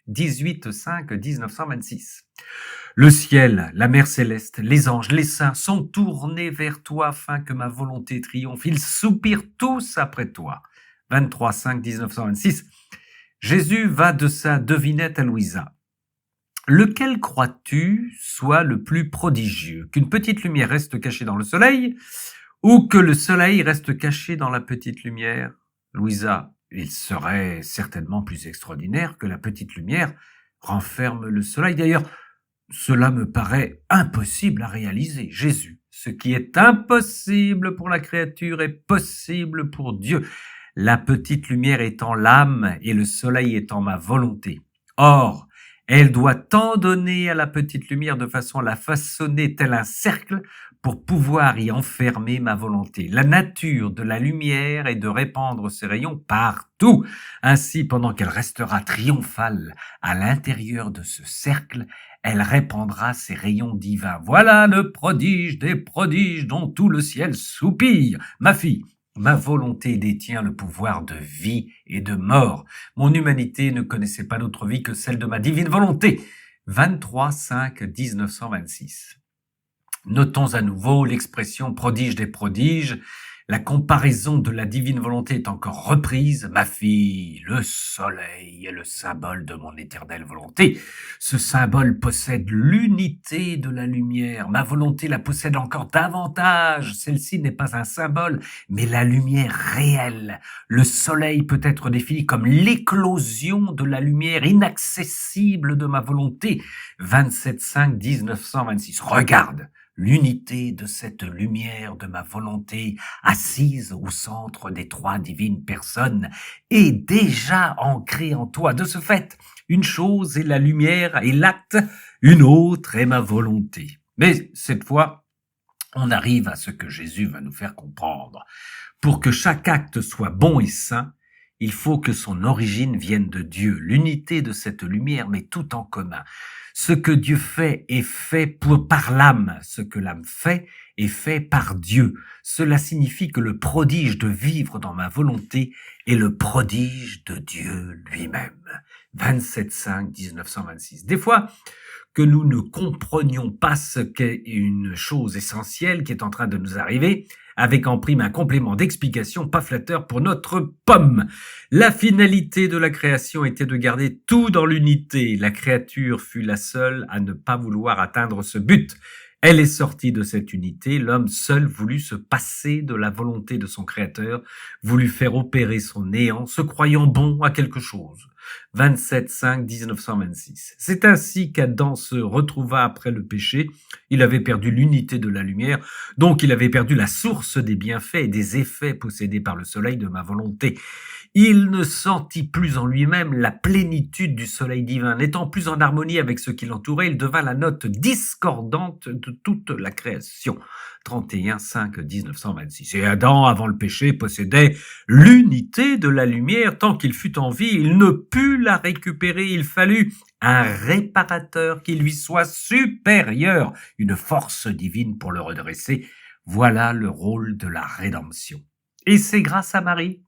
18-5-1926. Le ciel, la mer céleste, les anges, les saints sont tournés vers toi afin que ma volonté triomphe. Ils soupirent tous après toi. 23-5-1926. Jésus va de sa devinette à Louisa. Lequel crois-tu soit le plus prodigieux? Qu'une petite lumière reste cachée dans le soleil ou que le soleil reste caché dans la petite lumière? Louisa, il serait certainement plus extraordinaire que la petite lumière renferme le soleil. D'ailleurs, cela me paraît impossible à réaliser. Jésus, ce qui est impossible pour la créature est possible pour Dieu. La petite lumière étant l'âme et le soleil étant ma volonté. Or, elle doit tant donner à la petite lumière de façon à la façonner tel un cercle pour pouvoir y enfermer ma volonté. La nature de la lumière est de répandre ses rayons partout. Ainsi, pendant qu'elle restera triomphale à l'intérieur de ce cercle, elle répandra ses rayons divins. Voilà le prodige des prodiges dont tout le ciel soupire. Ma fille, ma volonté détient le pouvoir de vie et de mort. Mon humanité ne connaissait pas d'autre vie que celle de ma divine volonté. 23-5-1926. Notons à nouveau l'expression prodige des prodiges. La comparaison de la divine volonté est encore reprise. Ma fille, le soleil est le symbole de mon éternelle volonté. Ce symbole possède l'unité de la lumière. Ma volonté la possède encore davantage. Celle-ci n'est pas un symbole, mais la lumière réelle. Le soleil peut être défini comme l'éclosion de la lumière inaccessible de ma volonté. 27-5-1926. Regarde l'unité de cette lumière de ma volonté assise au centre des trois divines personnes est déjà ancrée en toi. De ce fait, une chose est la lumière et l'acte, une autre est ma volonté. Mais cette fois, on arrive à ce que Jésus va nous faire comprendre. Pour que chaque acte soit bon et saint, il faut que son origine vienne de Dieu. L'unité de cette lumière met tout en commun. Ce que Dieu fait est fait par l'âme. Ce que l'âme fait est fait par Dieu. Cela signifie que le prodige de vivre dans ma volonté est le prodige de Dieu lui-même. 27-5-1926. Des fois, que nous ne comprenions pas ce qu'est une chose essentielle qui est en train de nous arriver, avec en prime un complément d'explication pas flatteur pour notre pomme. La finalité de la création était de garder tout dans l'unité. La créature fut la seule à ne pas vouloir atteindre ce but. Elle est sortie de cette unité, l'homme seul voulut se passer de la volonté de son créateur, voulut faire opérer son néant, se croyant bon à quelque chose. 27-5-1926. C'est ainsi qu'Adam se retrouva après le péché. Il avait perdu l'unité de la lumière, donc il avait perdu la source des bienfaits et des effets possédés par le soleil de ma volonté. Il ne sentit plus en lui-même la plénitude du soleil divin. N'étant plus en harmonie avec ce qui l'entourait, il devint la note discordante de toute la création. 31-5-1926. Et Adam, avant le péché, possédait l'unité de la lumière. Tant qu'il fut en vie, il ne put la récupérer. Il fallut un réparateur qui lui soit supérieur, une force divine pour le redresser. Voilà le rôle de la rédemption. Et c'est grâce à Marie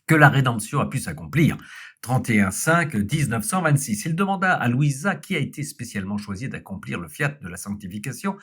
que la rédemption a pu s'accomplir. 31-5-1926. Il demanda à Louisa qui a été spécialement choisi d'accomplir le fiat de la sanctification.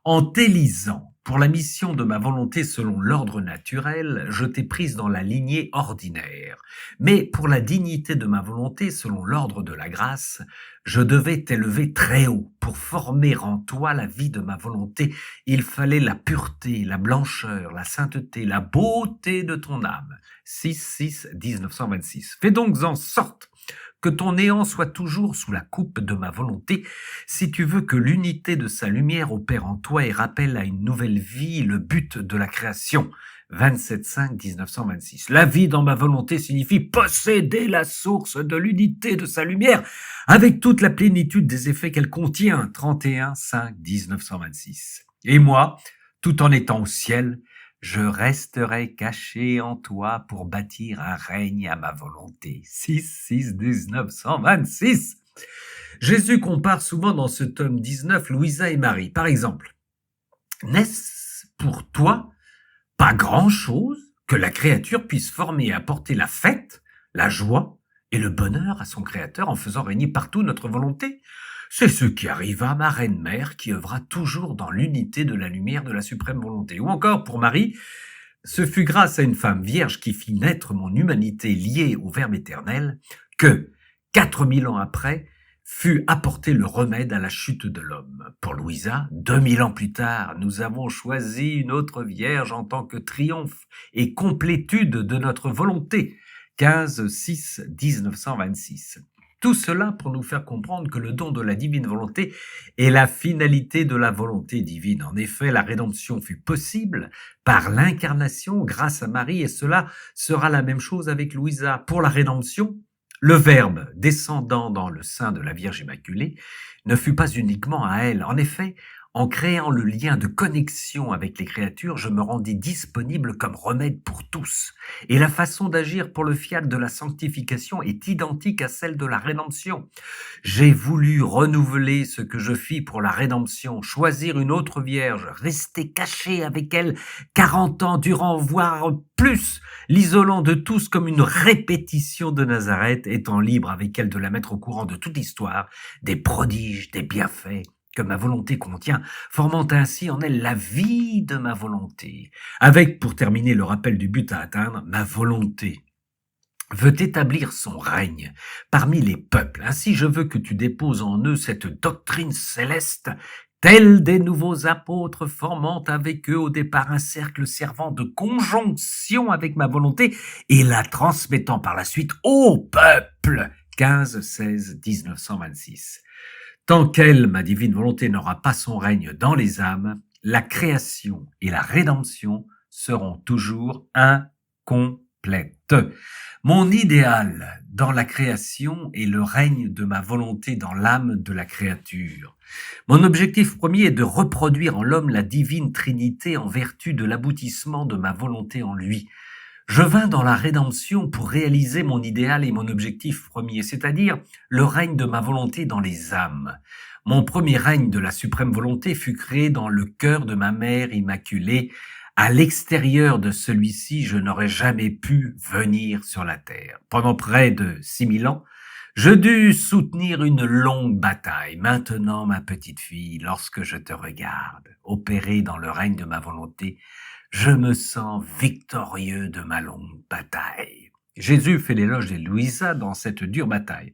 En t'élisant pour la mission de ma volonté selon l'ordre naturel, je t'ai prise dans la lignée ordinaire. Mais pour la dignité de ma volonté selon l'ordre de la grâce, je devais t'élever très haut. Pour former en toi la vie de ma volonté, il fallait la pureté, la blancheur, la sainteté, la beauté de ton âme. 6-6-1926. Fais donc en sorte que ton néant soit toujours sous la coupe de ma volonté, si tu veux que l'unité de sa lumière opère en toi et rappelle à une nouvelle vie le but de la création. 27-5-1926. La vie dans ma volonté signifie posséder la source de l'unité de sa lumière avec toute la plénitude des effets qu'elle contient. 31-5-1926. Et moi, tout en étant au ciel, je resterai caché en toi pour bâtir un règne à ma volonté. 6-6-1926. Jésus compare souvent dans ce tome 19 Louisa et Marie. Par exemple, n'est-ce pour toi pas grand-chose que la créature puisse former et apporter la fête, la joie et le bonheur à son Créateur en faisant régner partout notre volonté? C'est ce qui arriva à ma reine-mère qui œuvra toujours dans l'unité de la lumière de la suprême volonté. Ou encore pour Marie, ce fut grâce à une femme vierge qui fit naître mon humanité liée au Verbe éternel que, 4000 ans après, fut apporté le remède à la chute de l'homme. Pour Louisa, 2000 ans plus tard, nous avons choisi une autre vierge en tant que triomphe et complétude de notre volonté. 15-6-1926. Tout cela pour nous faire comprendre que le don de la divine volonté est la finalité de la volonté divine. En effet, la rédemption fut possible par l'incarnation grâce à Marie et cela sera la même chose avec Louisa. Pour la rédemption, le Verbe descendant dans le sein de la Vierge Immaculée ne fut pas uniquement à elle. En effet, En créant le lien de connexion avec les créatures, je me rendis disponible comme remède pour tous. Et la façon d'agir pour le fiat de la sanctification est identique à celle de la rédemption. J'ai voulu renouveler ce que je fis pour la rédemption, choisir une autre vierge, rester caché avec elle 40 ans durant, voire plus, l'isolant de tous comme une répétition de Nazareth, étant libre avec elle de la mettre au courant de toute l'histoire, des prodiges, des bienfaits que ma volonté contient, formant ainsi en elle la vie de ma volonté, avec, pour terminer le rappel du but à atteindre, ma volonté veut établir son règne parmi les peuples. Ainsi, je veux que tu déposes en eux cette doctrine céleste, tels des nouveaux apôtres formant avec eux au départ un cercle servant de conjonction avec ma volonté et la transmettant par la suite au peuple. 15-16-1926. Tant qu'elle, ma divine volonté, n'aura pas son règne dans les âmes, la création et la rédemption seront toujours incomplètes. Mon idéal dans la création est le règne de ma volonté dans l'âme de la créature. Mon objectif premier est de reproduire en l'homme la divine Trinité en vertu de l'aboutissement de ma volonté en lui. Je vins dans la rédemption pour réaliser mon idéal et mon objectif premier, c'est-à-dire le règne de ma volonté dans les âmes. Mon premier règne de la suprême volonté fut créé dans le cœur de ma mère immaculée. À l'extérieur de celui-ci, je n'aurais jamais pu venir sur la terre. Pendant près de 6000 ans, je dus soutenir une longue bataille. Maintenant, ma petite fille, lorsque je te regarde opérer dans le règne de ma volonté, je me sens victorieux de ma longue bataille. Jésus fait l'éloge de Louisa dans cette dure bataille.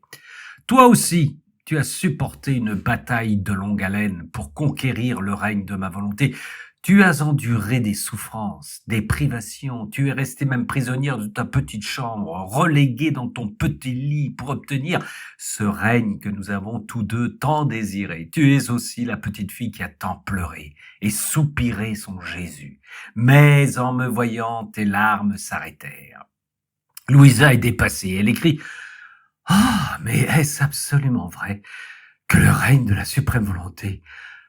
Toi aussi, tu as supporté une bataille de longue haleine pour conquérir le règne de ma volonté. Tu as enduré des souffrances, des privations, tu es resté même prisonnière de ta petite chambre, relégué dans ton petit lit pour obtenir ce règne que nous avons tous deux tant désiré. Tu es aussi la petite fille qui a tant pleuré et soupiré son Jésus. Mais en me voyant, tes larmes s'arrêtèrent. Louisa est dépassée, elle écrit « Ah, mais est-ce absolument vrai que le règne de la suprême volonté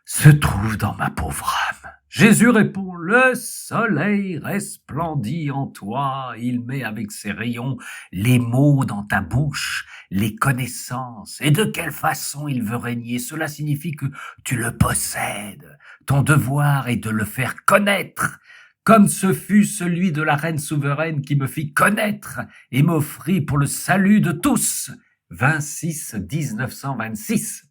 se trouve dans ma pauvre âme ?» Jésus répond, le soleil resplendit en toi, il met avec ses rayons les mots dans ta bouche, les connaissances. Et de quelle façon il veut régner? Cela signifie que tu le possèdes. Ton devoir est de le faire connaître, comme ce fut celui de la reine souveraine qui me fit connaître et m'offrit pour le salut de tous. 26-1926.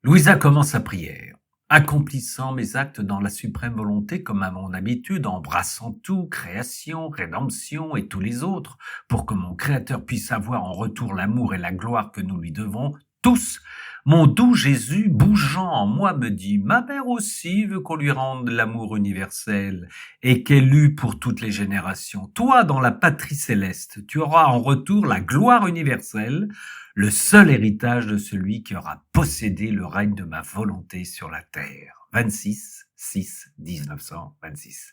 Louisa commence sa prière. Accomplissant mes actes dans la suprême volonté comme à mon habitude, embrassant tout, création, rédemption et tous les autres, pour que mon Créateur puisse avoir en retour l'amour et la gloire que nous lui devons tous, mon doux Jésus, bougeant en moi, me dit « Ma mère aussi veut qu'on lui rende l'amour universel et qu'elle eût pour toutes les générations. Toi, dans la patrie céleste, tu auras en retour la gloire universelle, le seul héritage de celui qui aura possédé le règne de ma volonté sur la terre. » 26-6-1926.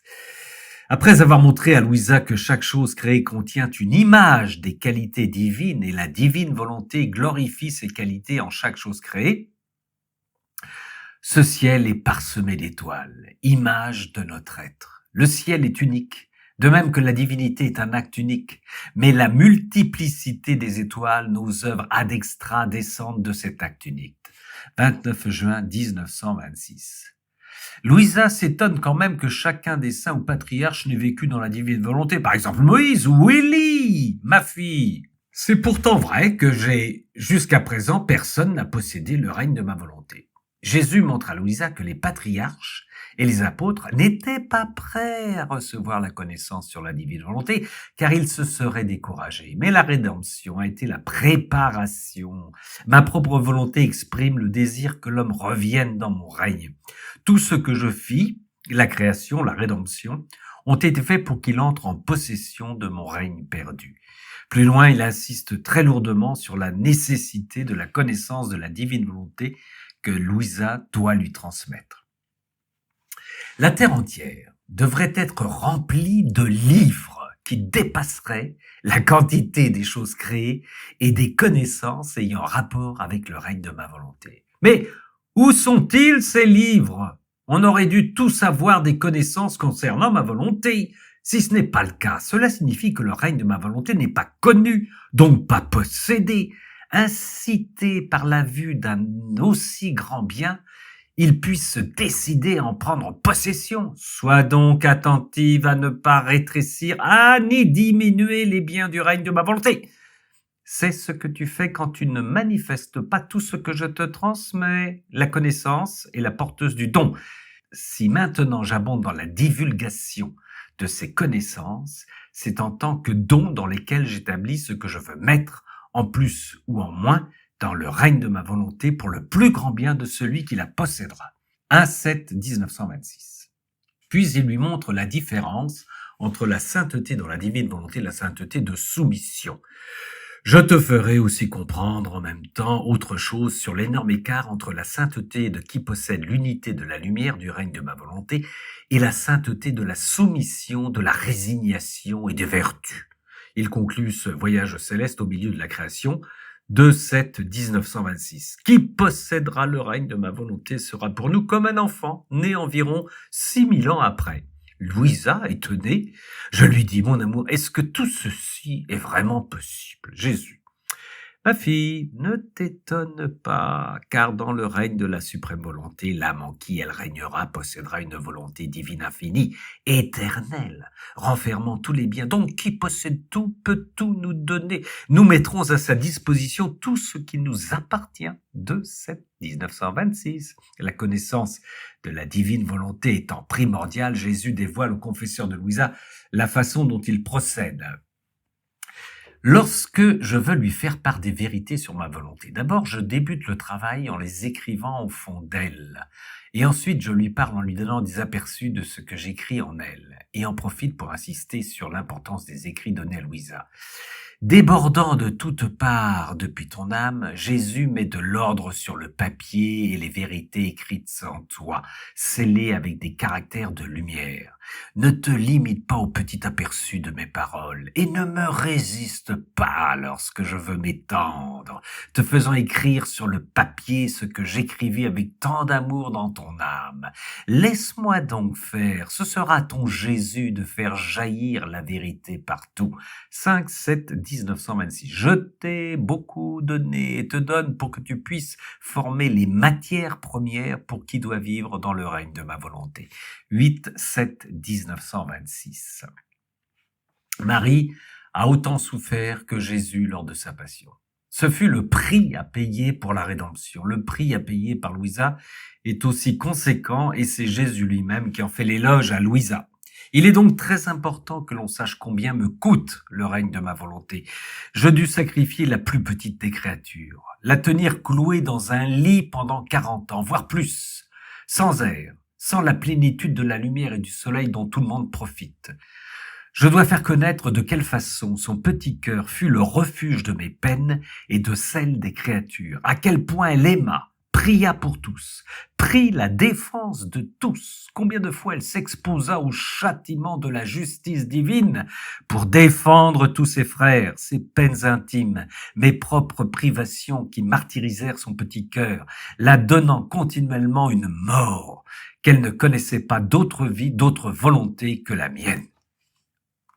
Après avoir montré à Louisa que chaque chose créée contient une image des qualités divines et la divine volonté glorifie ces qualités en chaque chose créée, ce ciel est parsemé d'étoiles, image de notre être. Le ciel est unique, de même que la divinité est un acte unique, mais la multiplicité des étoiles, nos œuvres ad extra descendent de cet acte unique. 29 juin 1926. Louisa s'étonne quand même que chacun des saints ou patriarches n'ait vécu dans la divine volonté. Par exemple, Moïse ou Élie, ma fille. C'est pourtant vrai que jusqu'à présent, personne n'a possédé le règne de ma volonté. Jésus montre à Louisa que les patriarches et les apôtres n'étaient pas prêts à recevoir la connaissance sur la divine volonté, car ils se seraient découragés. Mais la rédemption a été la préparation. Ma propre volonté exprime le désir que l'homme revienne dans mon règne. Tout ce que je fis, la création, la rédemption, ont été faits pour qu'il entre en possession de mon règne perdu. Plus loin, il insiste très lourdement sur la nécessité de la connaissance de la divine volonté que Louisa doit lui transmettre. La terre entière devrait être remplie de livres qui dépasseraient la quantité des choses créées et des connaissances ayant rapport avec le règne de ma volonté. Mais Où sont-ils ces livres? On aurait dû tous avoir des connaissances concernant ma volonté. Si ce n'est pas le cas, cela signifie que le règne de ma volonté n'est pas connu, donc pas possédé. Incité par la vue d'un aussi grand bien, il puisse se décider à en prendre possession. Sois donc attentive à ne pas rétrécir, ni diminuer les biens du règne de ma volonté. C'est ce que tu fais quand tu ne manifestes pas tout ce que je te transmets. La connaissance est la porteuse du don. Si maintenant j'abonde dans la divulgation de ces connaissances, c'est en tant que don dans lesquels j'établis ce que je veux mettre, en plus ou en moins, dans le règne de ma volonté pour le plus grand bien de celui qui la possédera. 1-7-1926. Puis il lui montre la différence entre la sainteté dans la divine volonté et la sainteté de soumission. Je te ferai aussi comprendre en même temps autre chose sur l'énorme écart entre la sainteté de qui possède l'unité de la lumière du règne de ma volonté et la sainteté de la soumission, de la résignation et des vertus. Il conclut ce voyage céleste au milieu de la création, 2-7-1926. Qui possédera le règne de ma volonté sera pour nous comme un enfant, né environ 6000 ans après. Louisa, étonnée, je lui dis, mon amour, est-ce que tout ceci est vraiment possible? Jésus. Ma fille, ne t'étonne pas, car dans le règne de la suprême volonté, l'âme en qui elle régnera possédera une volonté divine infinie, éternelle, renfermant tous les biens. Donc, qui possède tout peut tout nous donner. Nous mettrons à sa disposition tout ce qui nous appartient. 2-7-1926. La connaissance de la divine volonté étant primordiale, Jésus dévoile au confesseur de Louisa la façon dont il procède. Lorsque je veux lui faire part des vérités sur ma volonté, d'abord je débute le travail en les écrivant au fond d'elle, et ensuite je lui parle en lui donnant des aperçus de ce que j'écris en elle, et en profite pour insister sur l'importance des écrits donnés à Louisa. Débordant de toutes parts depuis ton âme, Jésus met de l'ordre sur le papier et les vérités écrites en toi, scellées avec des caractères de lumière. Ne te limite pas au petit aperçu de mes paroles et ne me résiste pas lorsque je veux m'étendre, te faisant écrire sur le papier ce que j'écrivis avec tant d'amour dans ton âme. Laisse-moi donc faire, ce sera ton Jésus de faire jaillir la vérité partout. 5-7-1926. Je t'ai beaucoup donné et te donne pour que tu puisses former les matières premières pour qui doit vivre dans le règne de ma volonté. 8-7-1926. Marie a autant souffert que Jésus lors de sa passion. Ce fut le prix à payer pour la rédemption. Le prix à payer par Louisa est aussi conséquent et c'est Jésus lui-même qui en fait l'éloge à Louisa. Il est donc très important que l'on sache combien me coûte le règne de ma volonté. Je dus sacrifier la plus petite des créatures, la tenir clouée dans un lit pendant 40 ans, voire plus, sans air, sans la plénitude de la lumière et du soleil dont tout le monde profite. Je dois faire connaître de quelle façon son petit cœur fut le refuge de mes peines et de celles des créatures, à quel point elle aima, pria pour tous, prit la défense de tous, combien de fois elle s'exposa au châtiment de la justice divine pour défendre tous ses frères, ses peines intimes, mes propres privations qui martyrisèrent son petit cœur, la donnant continuellement une mort qu'elle ne connaissait pas d'autre vie, d'autre volonté que la mienne.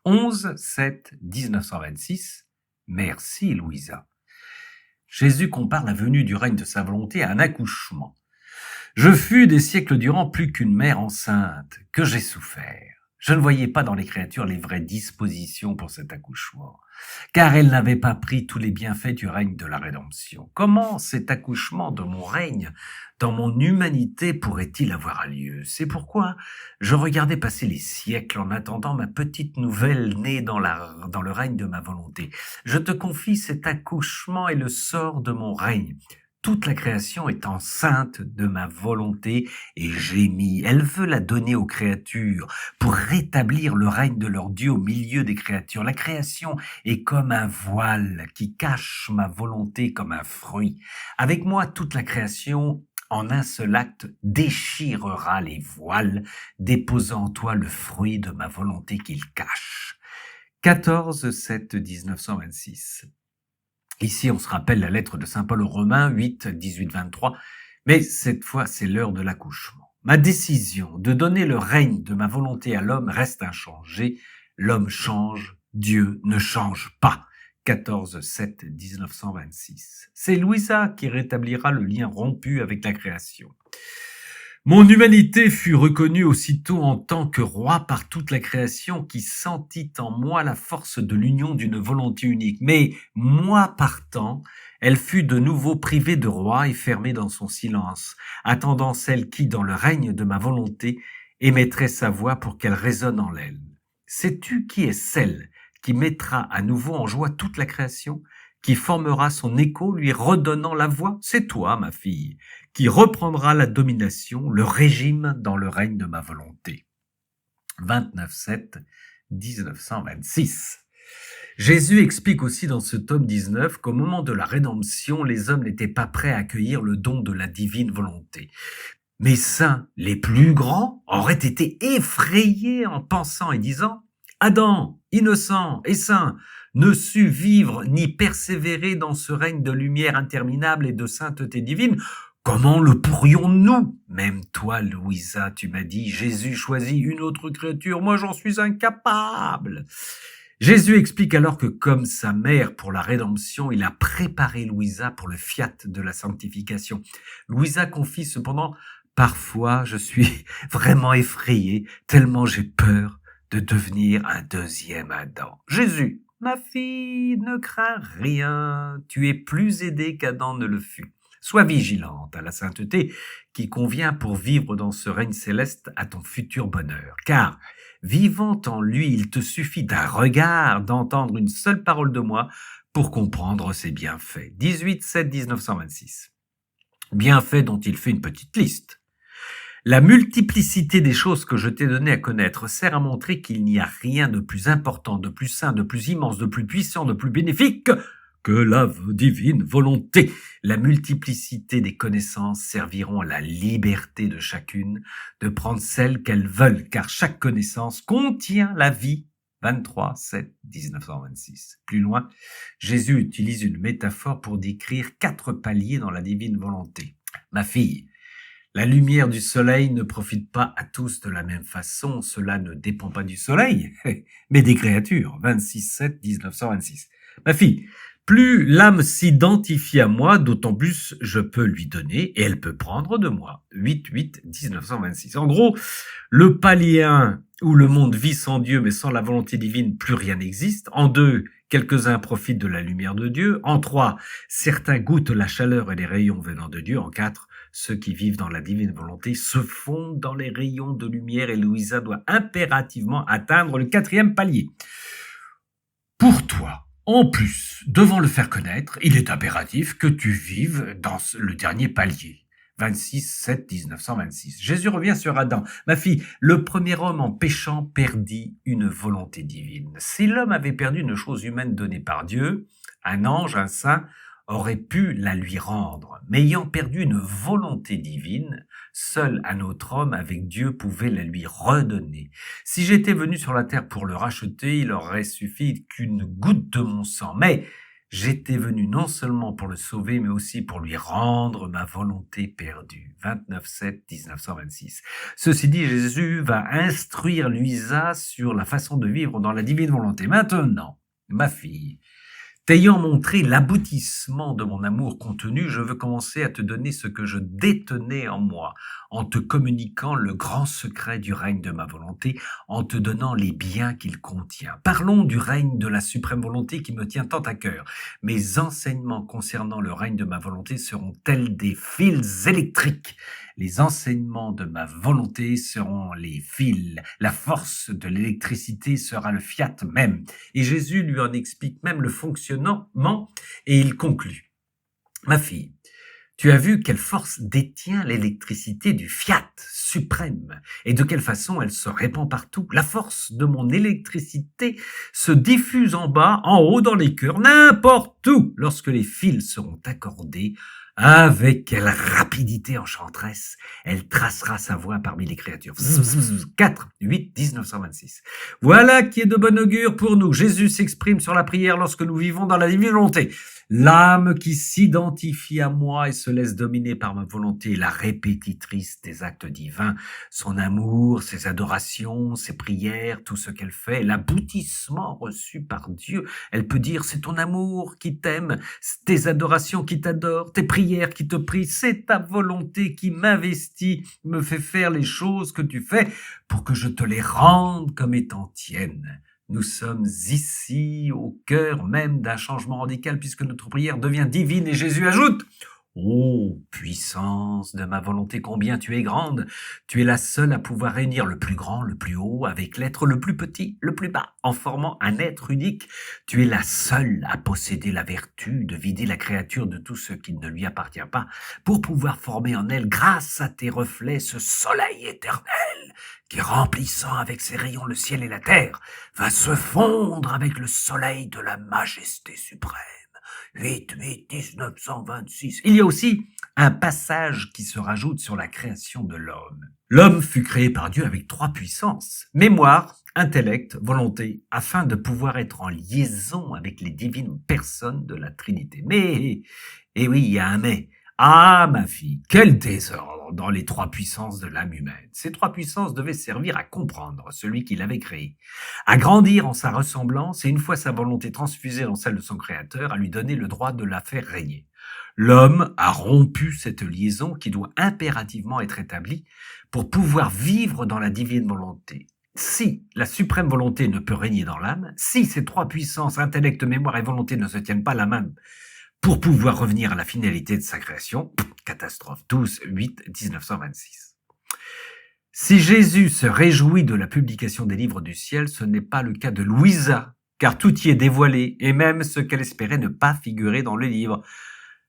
11-7-1926. Merci, Louisa. Jésus compare la venue du règne de sa volonté à un accouchement. Je fus des siècles durant plus qu'une mère enceinte, que j'ai souffert. Je ne voyais pas dans les créatures les vraies dispositions pour cet accouchement, car elles n'avaient pas pris tous les bienfaits du règne de la rédemption. Comment cet accouchement de mon règne, dans mon humanité, pourrait-il avoir lieu? C'est pourquoi je regardais passer les siècles en attendant ma petite nouvelle née dans le règne de ma volonté. Je te confie cet accouchement et le sort de mon règne. Toute la création est enceinte de ma volonté et gémit. Elle veut la donner aux créatures pour rétablir le règne de leur Dieu au milieu des créatures. La création est comme un voile qui cache ma volonté comme un fruit. Avec moi, toute la création, en un seul acte, déchirera les voiles, déposant en toi le fruit de ma volonté qu'il cache. 14-7-1926. Ici, on se rappelle la lettre de saint Paul aux Romains, 8-18-23. Mais cette fois, c'est l'heure de l'accouchement. Ma décision de donner le règne de ma volonté à l'homme reste inchangée. L'homme change, Dieu ne change pas. 14/7/1926. C'est Louisa qui rétablira le lien rompu avec la création. Mon humanité fut reconnue aussitôt en tant que roi par toute la création qui sentit en moi la force de l'union d'une volonté unique. Mais moi partant, elle fut de nouveau privée de roi et fermée dans son silence, attendant celle qui, dans le règne de ma volonté, émettrait sa voix pour qu'elle résonne en elle. Sais-tu qui est celle qui mettra à nouveau en joie toute la création, qui formera son écho lui redonnant la voix? C'est toi, ma fille, qui reprendra la domination, le régime dans le règne de ma volonté. 29/7/1926. Jésus explique aussi dans ce tome 19 qu'au moment de la rédemption, les hommes n'étaient pas prêts à accueillir le don de la divine volonté. Mes saints, les plus grands, auraient été effrayés en pensant et disant « Adam, innocent et saint, ne sut vivre ni persévérer dans ce règne de lumière interminable et de sainteté divine. Comment le pourrions-nous? Même toi, Louisa, tu m'as dit, Jésus choisit une autre créature, moi j'en suis incapable. » Jésus explique alors que comme sa mère pour la rédemption, il a préparé Louisa pour le fiat de la sanctification. Louisa confie cependant « Parfois, je suis vraiment effrayée, tellement j'ai peur de devenir un deuxième Adam. » Jésus, ma fille, ne crains rien, tu es plus aidée qu'Adam ne le fut. Sois vigilante à la sainteté qui convient pour vivre dans ce règne céleste à ton futur bonheur. Car, vivant en lui, il te suffit d'un regard, d'entendre une seule parole de moi pour comprendre ses bienfaits. 18/7/1926. Bienfaits dont il fait une petite liste. La multiplicité des choses que je t'ai donné à connaître sert à montrer qu'il n'y a rien de plus important, de plus saint, de plus immense, de plus puissant, de plus bénéfique que la divine volonté. La multiplicité des connaissances serviront à la liberté de chacune de prendre celle qu'elles veulent, car chaque connaissance contient la vie. 23/7/1926. Plus loin, Jésus utilise une métaphore pour décrire 4 paliers dans la divine volonté. Ma fille, la lumière du soleil ne profite pas à tous de la même façon. Cela ne dépend pas du soleil, mais des créatures. 26/7/1926. Ma fille, plus l'âme s'identifie à moi, d'autant plus je peux lui donner et elle peut prendre de moi. 8/8/1926. En gros, le palier 1 où le monde vit sans Dieu mais sans la volonté divine, plus rien n'existe. En 2, quelques-uns profitent de la lumière de Dieu. En 3, certains goûtent la chaleur et les rayons venant de Dieu. En 4, ceux qui vivent dans la divine volonté se fondent dans les rayons de lumière et Louisa doit impérativement atteindre le 4e palier. Pour toi, en plus, devant le faire connaître, il est impératif que tu vives dans le dernier palier. 26/7/1926. Jésus revient sur Adam. Ma fille, le premier homme en péchant perdit une volonté divine. Si l'homme avait perdu une chose humaine donnée par Dieu, un ange, un saint, aurait pu la lui rendre. Mais ayant perdu une volonté divine, seul un autre homme avec Dieu pouvait la lui redonner. Si j'étais venu sur la terre pour le racheter, il aurait suffi qu'une goutte de mon sang. Mais j'étais venu non seulement pour le sauver, mais aussi pour lui rendre ma volonté perdue. 29/7/1926. Ceci dit, Jésus va instruire Louisa sur la façon de vivre dans la divine volonté. Maintenant, ma fille, t'ayant montré l'aboutissement de mon amour contenu, je veux commencer à te donner ce que je détenais en moi, en te communiquant le grand secret du règne de ma volonté, en te donnant les biens qu'il contient. Parlons du règne de la suprême volonté qui me tient tant à cœur. Mes enseignements concernant le règne de ma volonté seront tels des fils électriques. Les enseignements de ma volonté seront les fils. La force de l'électricité sera le fiat même. Et Jésus lui en explique même le fonctionnement et il conclut. Ma fille, tu as vu quelle force détient l'électricité du fiat suprême et de quelle façon elle se répand partout. La force de mon électricité se diffuse en bas, en haut, dans les cœurs, n'importe où. Lorsque les fils seront accordés, Avec quelle rapidité enchanteresse, elle tracera sa voie parmi les créatures. 4, 8, 1926. Voilà qui est de bon augure pour nous. Jésus s'exprime sur la prière lorsque nous vivons dans la divine volonté. L'âme qui s'identifie à moi et se laisse dominer par ma volonté est la répétitrice des actes divins. Son amour, ses adorations, ses prières, tout ce qu'elle fait, l'aboutissement reçu par Dieu. Elle peut dire, c'est ton amour qui t'aime, tes adorations qui t'adorent, tes prières qui te prient, c'est ta volonté qui m'investit, me fait faire les choses que tu fais pour que je te les rende comme étant tiennes. Nous sommes ici au cœur même d'un changement radical puisque notre prière devient divine et Jésus ajoute « Ô puissance de ma volonté, combien tu es grande! Tu es la seule à pouvoir réunir le plus grand, le plus haut, avec l'être le plus petit, le plus bas, en formant un être unique. Tu es la seule à posséder la vertu de vider la créature de tout ce qui ne lui appartient pas, pour pouvoir former en elle, grâce à tes reflets, ce soleil éternel qui, remplissant avec ses rayons le ciel et la terre, va se fondre avec le soleil de la majesté suprême. 8-8-1926. Il y a aussi un passage qui se rajoute sur la création de l'homme. L'homme fut créé par Dieu avec 3 puissances, mémoire, intellect, volonté, afin de pouvoir être en liaison avec les divines personnes de la Trinité. Mais, et oui, il y a un mais. Ah, ma fille, quel désordre dans les 3 puissances de l'âme humaine. Ces 3 puissances devaient servir à comprendre celui qui l'avait créé, à grandir en sa ressemblance et une fois sa volonté transfusée dans celle de son créateur, à lui donner le droit de la faire régner. L'homme a rompu cette liaison qui doit impérativement être établie pour pouvoir vivre dans la divine volonté. Si la suprême volonté ne peut régner dans l'âme, si ces 3 puissances, intellect, mémoire et volonté ne se tiennent pas la main pour pouvoir revenir à la finalité de sa création, catastrophe, 12-8-1926. Si Jésus se réjouit de la publication des livres du ciel, ce n'est pas le cas de Louisa, car tout y est dévoilé, et même ce qu'elle espérait ne pas figurer dans le livre.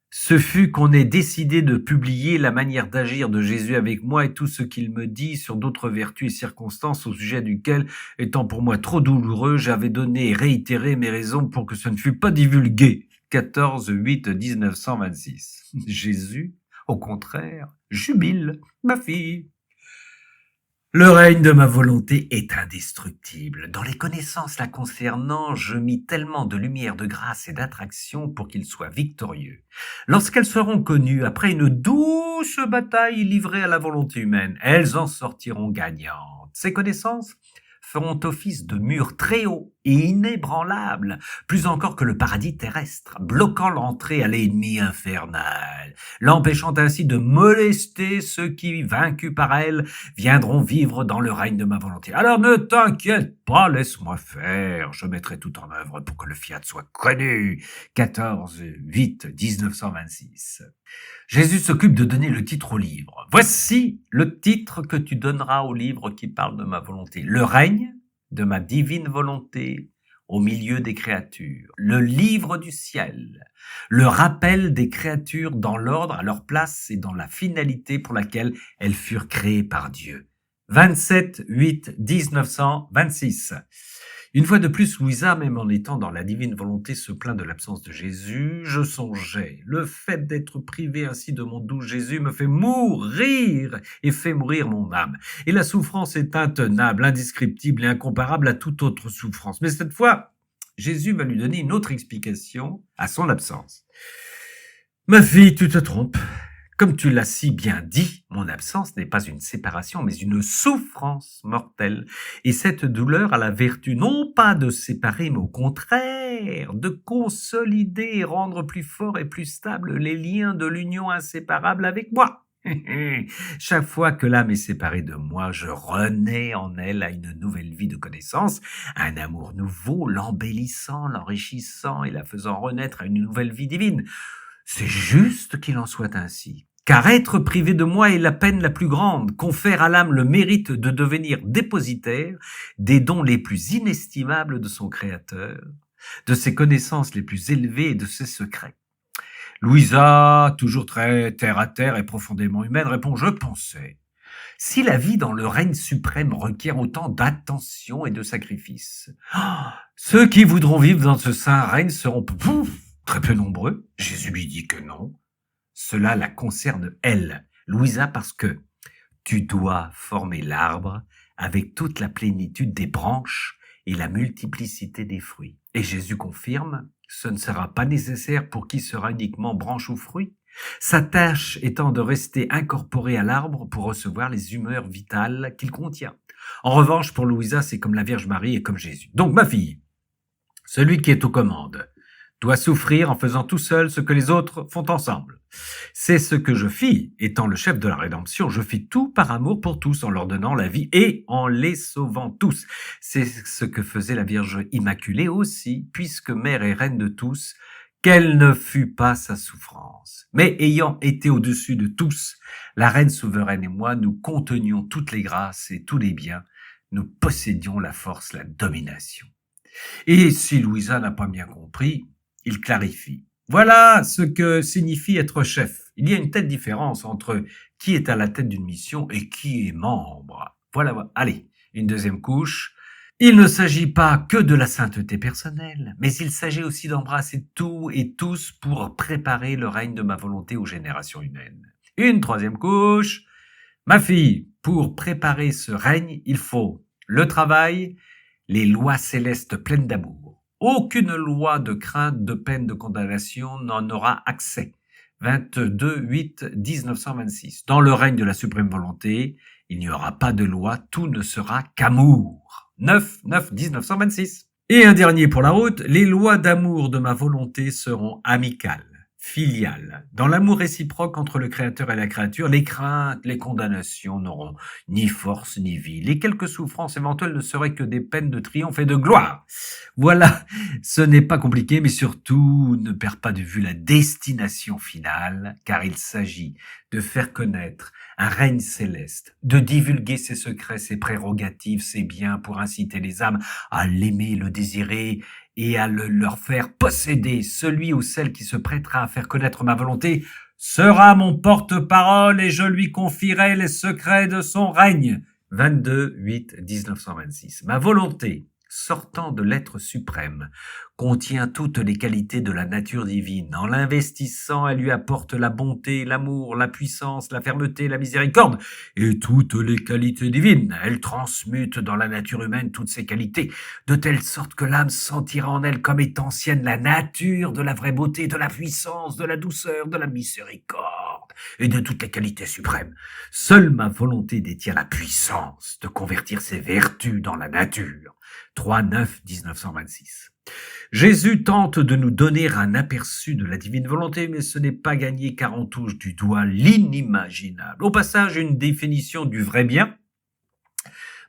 Ce fut qu'on ait décidé de publier la manière d'agir de Jésus avec moi et tout ce qu'il me dit sur d'autres vertus et circonstances au sujet duquel, étant pour moi trop douloureux, j'avais donné et réitéré mes raisons pour que ce ne fût pas divulgué. 14-8-1926. Jésus, au contraire, jubile, ma fille. Le règne de ma volonté est indestructible. Dans les connaissances la concernant, je mis tellement de lumière, de grâce et d'attraction pour qu'il soit victorieux. Lorsqu'elles seront connues, après une douce bataille livrée à la volonté humaine, elles en sortiront gagnantes. Ces connaissances feront office de mur très haut et inébranlable, plus encore que le paradis terrestre, bloquant l'entrée à l'ennemi infernal, l'empêchant ainsi de molester ceux qui, vaincus par elle, viendront vivre dans le règne de ma volonté. Alors ne t'inquiète pas, laisse-moi faire, je mettrai tout en œuvre pour que le fiat soit connu. 14-8-1926. Jésus s'occupe de donner le titre au livre. Voici le titre que tu donneras au livre qui parle de ma volonté. Le règne de ma divine volonté au milieu des créatures. Le livre du ciel. Le rappel des créatures dans l'ordre, à leur place et dans la finalité pour laquelle elles furent créées par Dieu. 27-8-1926. Une fois de plus, Louisa, même en étant dans la divine volonté, se plaint de l'absence de Jésus. Je songeais. Le fait d'être privé ainsi de mon doux Jésus me fait mourir et fait mourir mon âme. Et la souffrance est intenable, indescriptible et incomparable à toute autre souffrance. Mais cette fois, Jésus va lui donner une autre explication à son absence. Ma fille, tu te trompes. Comme tu l'as si bien dit, mon absence n'est pas une séparation, mais une souffrance mortelle. Et cette douleur a la vertu non pas de séparer, mais au contraire, de consolider et rendre plus forts et plus stables les liens de l'union inséparable avec moi. Chaque fois que l'âme est séparée de moi, je renais en elle à une nouvelle vie de connaissance, à un amour nouveau, l'embellissant, l'enrichissant et la faisant renaître à une nouvelle vie divine. C'est juste qu'il en soit ainsi. Car être privé de moi est la peine la plus grande, confère à l'âme le mérite de devenir dépositaire des dons les plus inestimables de son Créateur, de ses connaissances les plus élevées et de ses secrets. Louisa, toujours très terre à terre et profondément humaine, répond « Je pensais. Si la vie dans le règne suprême requiert autant d'attention et de sacrifice, ceux qui voudront vivre dans ce saint règne seront très peu nombreux. Jésus lui dit que non. Cela la concerne elle, Louisa, parce que tu dois former l'arbre avec toute la plénitude des branches et la multiplicité des fruits. Et Jésus confirme, ce ne sera pas nécessaire pour qui sera uniquement branche ou fruit. Sa tâche étant de rester incorporé à l'arbre pour recevoir les humeurs vitales qu'il contient. En revanche, pour Louisa, c'est comme la Vierge Marie et comme Jésus. Donc, ma fille, celui qui est aux commandes doit souffrir en faisant tout seul ce que les autres font ensemble. C'est ce que je fis, étant le chef de la rédemption. Je fis tout par amour pour tous, en leur donnant la vie et en les sauvant tous. C'est ce que faisait la Vierge Immaculée aussi, puisque mère et reine de tous, quelle ne fut pas sa souffrance. Mais ayant été au-dessus de tous, la reine souveraine et moi, nous contenions toutes les grâces et tous les biens. Nous possédions la force, la domination. Et si Louisa n'a pas bien compris, il clarifie. Voilà ce que signifie être chef. Il y a une telle différence entre qui est à la tête d'une mission et qui est membre. Voilà. Allez, une deuxième couche. Il ne s'agit pas que de la sainteté personnelle, mais il s'agit aussi d'embrasser tout et tous pour préparer le règne de ma volonté aux générations humaines. Une troisième couche. Ma fille, pour préparer ce règne, il faut le travail, les lois célestes pleines d'amour. Aucune loi de crainte, de peine, de condamnation n'en aura accès. 22-8-1926. Dans le règne de la suprême volonté, il n'y aura pas de loi, tout ne sera qu'amour. 9-9-1926. Et un dernier pour la route, les lois d'amour de ma volonté seront amicales, filiales. Dans l'amour réciproque entre le Créateur et la créature, les craintes, les condamnations n'auront ni force ni vie. Les quelques souffrances éventuelles ne seraient que des peines de triomphe et de gloire. Voilà, ce n'est pas compliqué, mais surtout, ne perds pas de vue la destination finale, car il s'agit de faire connaître un règne céleste, de divulguer ses secrets, ses prérogatives, ses biens, pour inciter les âmes à l'aimer, le désirer, et à leur faire posséder. Celui ou celle qui se prêtera à faire connaître ma volonté sera mon porte-parole et je lui confierai les secrets de son règne. 22-8-1926. Ma volonté, sortant de l'être suprême, contient toutes les qualités de la nature divine. En l'investissant, elle lui apporte la bonté, l'amour, la puissance, la fermeté, la miséricorde et toutes les qualités divines. Elle transmute dans la nature humaine toutes ces qualités, de telle sorte que l'âme sentira en elle comme étant ancienne la nature de la vraie beauté, de la puissance, de la douceur, de la miséricorde et de toutes les qualités suprêmes. Seule ma volonté détient la puissance de convertir ses vertus dans la nature. 3-9-1926. Jésus tente de nous donner un aperçu de la divine volonté, mais ce n'est pas gagné car on touche du doigt l'inimaginable. Au passage, une définition du vrai bien.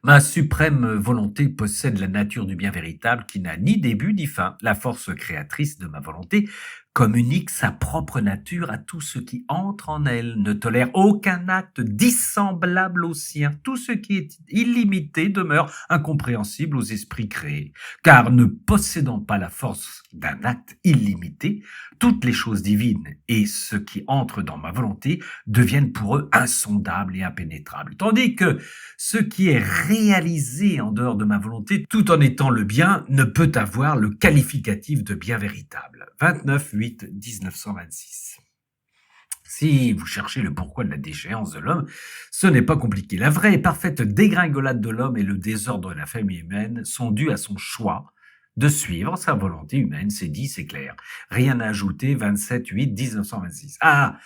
Ma suprême volonté possède la nature du bien véritable qui n'a ni début ni fin. La force créatrice de ma volonté communique sa propre nature à tout ce qui entre en elle, ne tolère aucun acte dissemblable au sien. Tout ce qui est illimité demeure incompréhensible aux esprits créés. Car ne possédant pas la force d'un acte illimité, toutes les choses divines et ce qui entre dans ma volonté deviennent pour eux insondables et impénétrables. Tandis que ce qui est réalisé en dehors de ma volonté, tout en étant le bien, ne peut avoir le qualificatif de bien véritable. 29-8-1926. Si vous cherchez le pourquoi de la déchéance de l'homme, ce n'est pas compliqué. La vraie et parfaite dégringolade de l'homme et le désordre de la famille humaine sont dus à son choix de suivre sa volonté humaine. C'est dit, c'est clair. Rien à ajouter. 27-8-1926. Ah,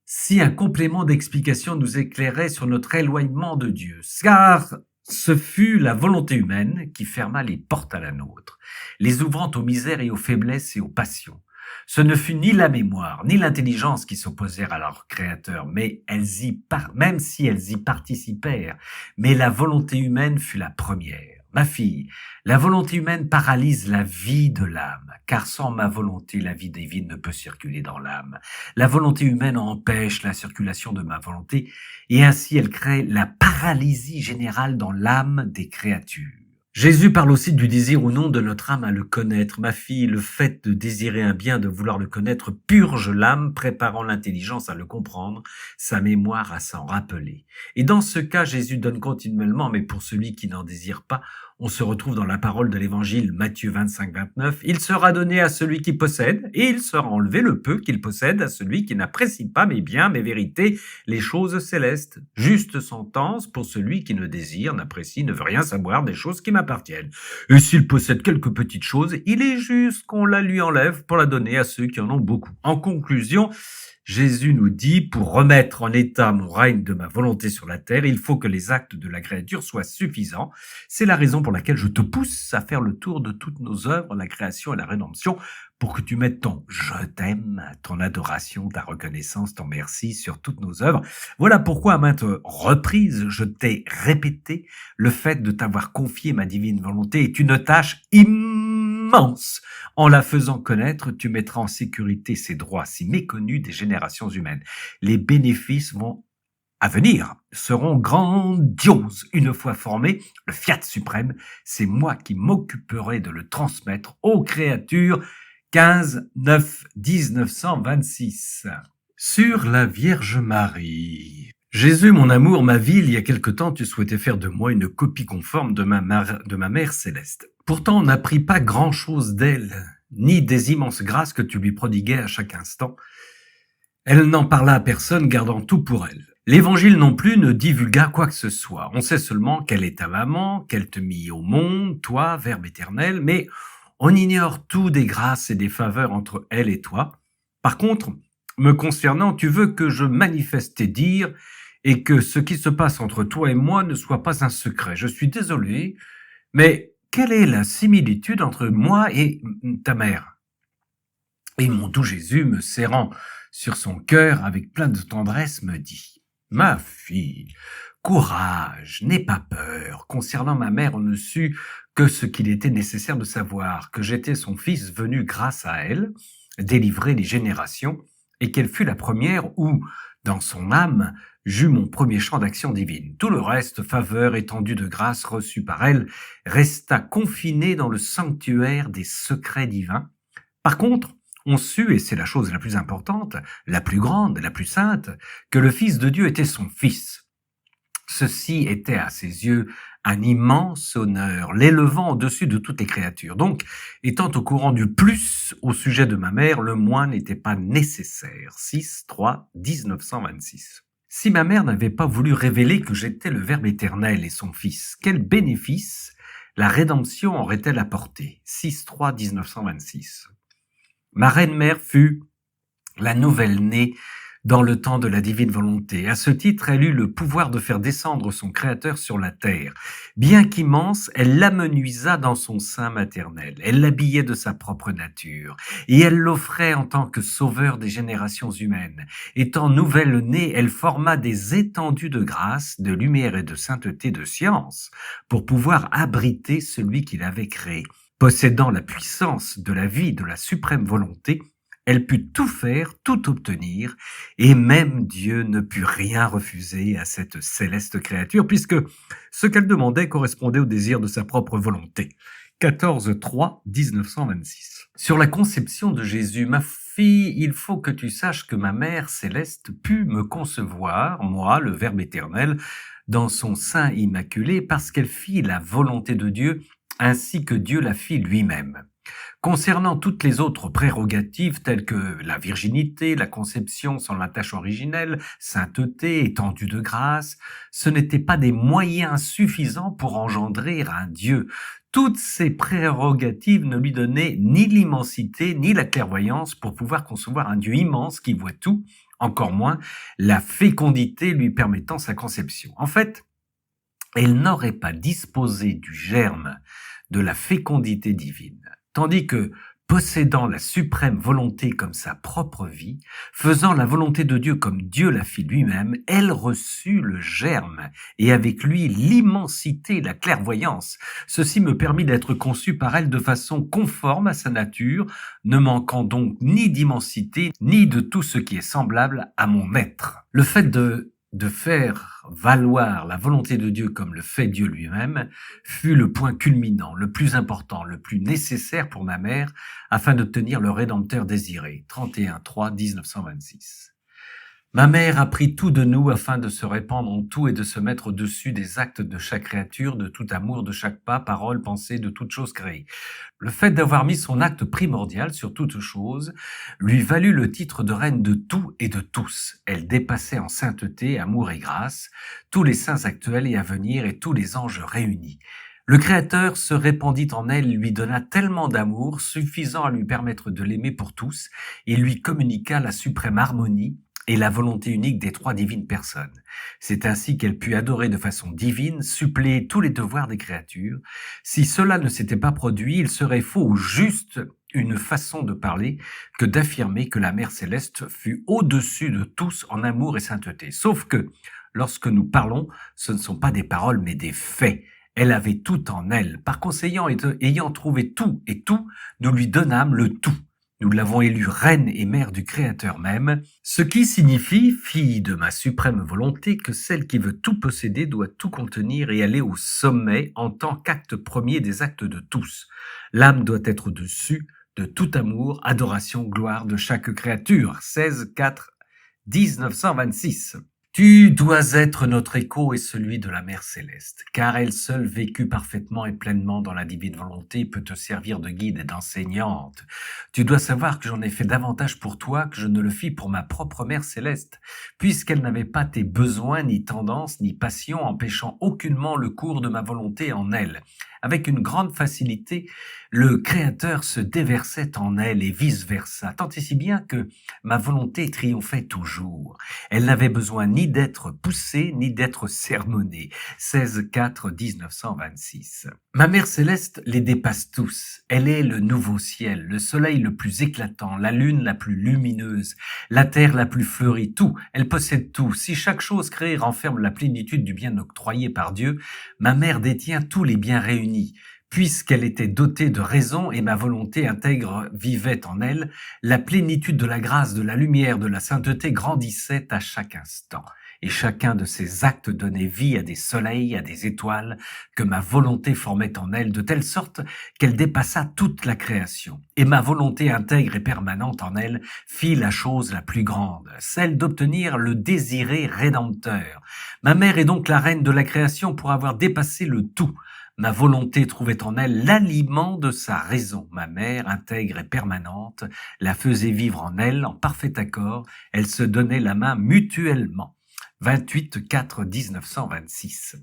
si un complément d'explication nous éclairait sur notre éloignement de Dieu, car ce fut la volonté humaine qui ferma les portes à la nôtre, les ouvrant aux misères et aux faiblesses et aux passions. Ce ne fut ni la mémoire, ni l'intelligence qui s'opposèrent à leur Créateur, mais même si elles y participèrent, mais la volonté humaine fut la première. Ma fille, la volonté humaine paralyse la vie de l'âme, car sans ma volonté, la vie divine ne peut circuler dans l'âme. La volonté humaine empêche la circulation de ma volonté, et ainsi elle crée la paralysie générale dans l'âme des créatures. Jésus parle aussi du désir ou non de notre âme à le connaître. Ma fille, le fait de désirer un bien, de vouloir le connaître, purge l'âme, préparant l'intelligence à le comprendre, sa mémoire à s'en rappeler. Et dans ce cas, Jésus donne continuellement, mais pour celui qui n'en désire pas, On se retrouve dans la parole de l'évangile Matthieu 25, 29. Il sera donné à celui qui possède, et il sera enlevé le peu qu'il possède à celui qui n'apprécie pas mes biens, mes vérités, les choses célestes. Juste sentence pour celui qui ne désire, n'apprécie, ne veut rien savoir des choses qui m'appartiennent. Et s'il possède quelques petites choses, il est juste qu'on la lui enlève pour la donner à ceux qui en ont beaucoup. En conclusion, Jésus nous dit, pour remettre en état mon règne de ma volonté sur la terre, il faut que les actes de la créature soient suffisants. C'est la raison pour laquelle je te pousse à faire le tour de toutes nos œuvres, la création et la rédemption, pour que tu mettes ton je t'aime, ton adoration, ta reconnaissance, ton merci sur toutes nos œuvres. Voilà pourquoi à maintes reprises, je t'ai répété le fait de t'avoir confié ma divine volonté est une tâche immense. En la faisant connaître, tu mettras en sécurité ces droits si méconnus des générations humaines. Les bénéfices à venir seront grandioses. Une fois formé, le fiat suprême, c'est moi qui m'occuperai de le transmettre aux créatures. 15-9-1926. Sur la Vierge Marie. Jésus, mon amour, ma vie, il y a quelque temps, tu souhaitais faire de moi une copie conforme de ma mère céleste. Pourtant, on n'apprit pas grand-chose d'elle, ni des immenses grâces que tu lui prodiguais à chaque instant. Elle n'en parla à personne, gardant tout pour elle. L'Évangile non plus ne divulgua quoi que ce soit. On sait seulement qu'elle est ta maman, qu'elle te mit au monde, toi, Verbe éternel, mais on ignore tout des grâces et des faveurs entre elle et toi. Par contre, me concernant, tu veux que je manifeste tes dires et que ce qui se passe entre toi et moi ne soit pas un secret. Je suis désolé, mais quelle est la similitude entre moi et ta mère? Et mon doux Jésus, me serrant sur son cœur avec plein de tendresse, me dit « Ma fille, courage, n'aie pas peur. Concernant ma mère, on ne sut que ce qu'il était nécessaire de savoir, que j'étais son fils venu grâce à elle, délivrer les générations, et qu'elle fut la première où, dans son âme, j'eus mon premier champ d'action divine. Tout le reste, faveur étendue de grâce reçue par elle, resta confiné dans le sanctuaire des secrets divins. Par contre, on sut, et c'est la chose la plus importante, la plus grande, la plus sainte, que le Fils de Dieu était son Fils. Ceci était à ses yeux un immense honneur, l'élevant au-dessus de toutes les créatures. Donc, étant au courant du plus au sujet de ma mère, le moins n'était pas nécessaire. 6-3-1926. Si ma mère n'avait pas voulu révéler que j'étais le Verbe éternel et son Fils, quel bénéfice la rédemption aurait-elle apporté? 6-3-1926. Ma reine-mère fut la nouvelle-née dans le temps de la divine volonté. À ce titre, elle eut le pouvoir de faire descendre son Créateur sur la terre. Bien qu'immense, elle l'amenuisa dans son sein maternel. Elle l'habillait de sa propre nature. Et elle l'offrait en tant que sauveur des générations humaines. Étant nouvelle-née, elle forma des étendues de grâce, de lumière et de sainteté, de science, pour pouvoir abriter celui qui l'avait créé. Possédant la puissance de la vie, de la suprême volonté, elle put tout faire, tout obtenir, et même Dieu ne put rien refuser à cette céleste créature, puisque ce qu'elle demandait correspondait au désir de sa propre volonté. 14-3-1926. Sur la conception de Jésus, ma fille, il faut que tu saches que ma mère céleste put me concevoir, moi, le Verbe éternel, dans son sein immaculé, parce qu'elle fit la volonté de Dieu, ainsi que Dieu la fit lui-même. Concernant toutes les autres prérogatives telles que la virginité, la conception sans la tâche originelle, sainteté, étendue de grâce, ce n'étaient pas des moyens suffisants pour engendrer un Dieu. Toutes ces prérogatives ne lui donnaient ni l'immensité ni la clairvoyance pour pouvoir concevoir un Dieu immense qui voit tout, encore moins la fécondité lui permettant sa conception. En fait, elle n'aurait pas disposé du germe de la fécondité divine. Tandis que, possédant la suprême volonté comme sa propre vie, faisant la volonté de Dieu comme Dieu la fit lui-même, elle reçut le germe, et avec lui l'immensité, la clairvoyance. Ceci me permit d'être conçu par elle de façon conforme à sa nature, ne manquant donc ni d'immensité, ni de tout ce qui est semblable à mon être. Le fait de faire valoir la volonté de Dieu comme le fait Dieu lui-même fut le point culminant, le plus important, le plus nécessaire pour ma mère afin d'obtenir le Rédempteur désiré. 31-3-1926. Ma mère a pris tout de nous afin de se répandre en tout et de se mettre au-dessus des actes de chaque créature, de tout amour, de chaque pas, parole, pensée, de toute chose créée. Le fait d'avoir mis son acte primordial sur toute chose lui valut le titre de reine de tout et de tous. Elle dépassait en sainteté, amour et grâce tous les saints actuels et à venir et tous les anges réunis. Le Créateur se répandit en elle, lui donna tellement d'amour, suffisant à lui permettre de l'aimer pour tous, et lui communiqua la suprême harmonie et la volonté unique des trois divines personnes. C'est ainsi qu'elle put adorer de façon divine, suppléer tous les devoirs des créatures. Si cela ne s'était pas produit, il serait faux ou juste une façon de parler que d'affirmer que la Mère Céleste fut au-dessus de tous en amour et sainteté. Sauf que, lorsque nous parlons, ce ne sont pas des paroles mais des faits. Elle avait tout en elle. Par conséquent, ayant trouvé tout et tout, nous lui donnâmes le tout. Nous l'avons élue reine et mère du Créateur même, ce qui signifie, fille de ma suprême volonté, que celle qui veut tout posséder doit tout contenir et aller au sommet en tant qu'acte premier des actes de tous. L'âme doit être au-dessus de tout amour, adoration, gloire de chaque créature. 16-4-1926. Tu dois être notre écho et celui de la Mère Céleste, car elle seule, vécue parfaitement et pleinement dans la divine volonté, peut te servir de guide et d'enseignante. Tu dois savoir que j'en ai fait davantage pour toi que je ne le fis pour ma propre Mère Céleste, puisqu'elle n'avait pas tes besoins, ni tendances, ni passions, empêchant aucunement le cours de ma volonté en elle. Avec une grande facilité, le Créateur se déversait en elle et vice-versa, tant et si bien que ma volonté triomphait toujours. Elle n'avait besoin ni d'être poussée, ni d'être sermonnée. 16-4-1926. Ma Mère Céleste les dépasse tous. Elle est le nouveau ciel, le soleil le plus éclatant, la lune la plus lumineuse, la terre la plus fleurie, tout. Elle possède tout. Si chaque chose créée renferme la plénitude du bien octroyé par Dieu, ma mère détient tous les biens réunis. Puisqu'elle était dotée de raison et ma volonté intègre vivait en elle, la plénitude de la grâce, de la lumière, de la sainteté grandissait à chaque instant. Et chacun de ces actes donnait vie à des soleils, à des étoiles, que ma volonté formait en elle, de telle sorte qu'elle dépassa toute la création. Et ma volonté intègre et permanente en elle fit la chose la plus grande, celle d'obtenir le désiré rédempteur. Ma mère est donc la reine de la création pour avoir dépassé le tout. Ma volonté trouvait en elle l'aliment de sa raison. Ma mère, intègre et permanente, la faisait vivre en elle, en parfait accord. Elle se donnait la main mutuellement. 28-4-1926.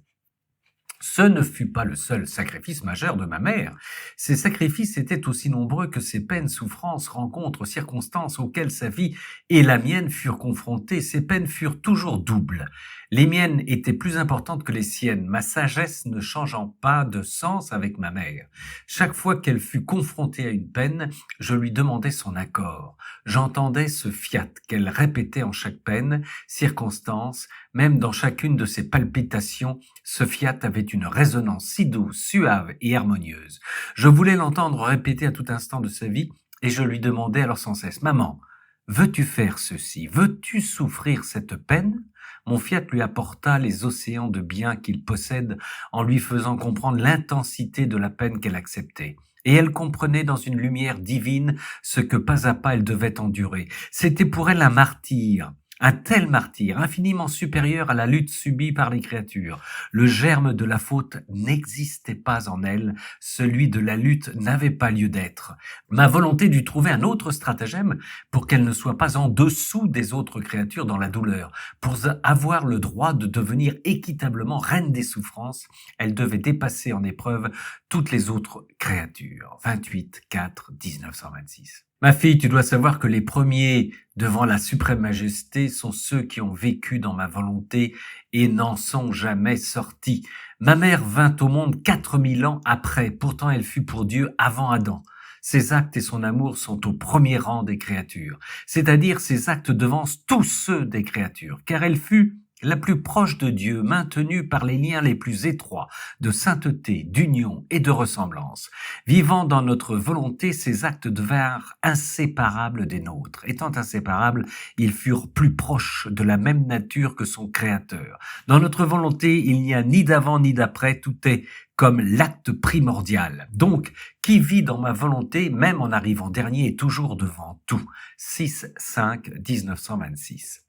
Ce ne fut pas le seul sacrifice majeur de ma mère. Ses sacrifices étaient aussi nombreux que ses peines, souffrances, rencontres, circonstances auxquelles sa vie et la mienne furent confrontées. Ses peines furent toujours doubles. Les miennes étaient plus importantes que les siennes, ma sagesse ne changeant pas de sens avec ma mère. Chaque fois qu'elle fut confrontée à une peine, je lui demandais son accord. J'entendais ce fiat qu'elle répétait en chaque peine, circonstance, même dans chacune de ses palpitations, ce fiat avait une résonance si douce, suave et harmonieuse. Je voulais l'entendre répéter à tout instant de sa vie, et je lui demandais alors sans cesse, « Maman, veux-tu faire ceci? Veux-tu souffrir cette peine ?» Mon fiat lui apporta les océans de bien qu'il possède en lui faisant comprendre l'intensité de la peine qu'elle acceptait. Et elle comprenait dans une lumière divine ce que pas à pas elle devait endurer. C'était pour elle un martyr. Un tel martyr, infiniment supérieur à la lutte subie par les créatures. Le germe de la faute n'existait pas en elle, celui de la lutte n'avait pas lieu d'être. Ma volonté dut trouver un autre stratagème pour qu'elle ne soit pas en dessous des autres créatures dans la douleur. Pour avoir le droit de devenir équitablement reine des souffrances, elle devait dépasser en épreuve toutes les autres créatures. 28-4-1926. Ma fille, tu dois savoir que les premiers devant la suprême majesté sont ceux qui ont vécu dans ma volonté et n'en sont jamais sortis. Ma mère vint au monde 4000 ans après, pourtant elle fut pour Dieu avant Adam. Ses actes et son amour sont au premier rang des créatures, c'est-à-dire ses actes devancent tous ceux des créatures, car elle fut la plus proche de Dieu, maintenue par les liens les plus étroits de sainteté, d'union et de ressemblance. Vivant dans notre volonté, ces actes devinrent inséparables des nôtres. Étant inséparables, ils furent plus proches de la même nature que son Créateur. Dans notre volonté, il n'y a ni d'avant ni d'après, tout est comme l'acte primordial. Donc, qui vit dans ma volonté, même en arrivant dernier, est toujours devant tout. 6-5-1926.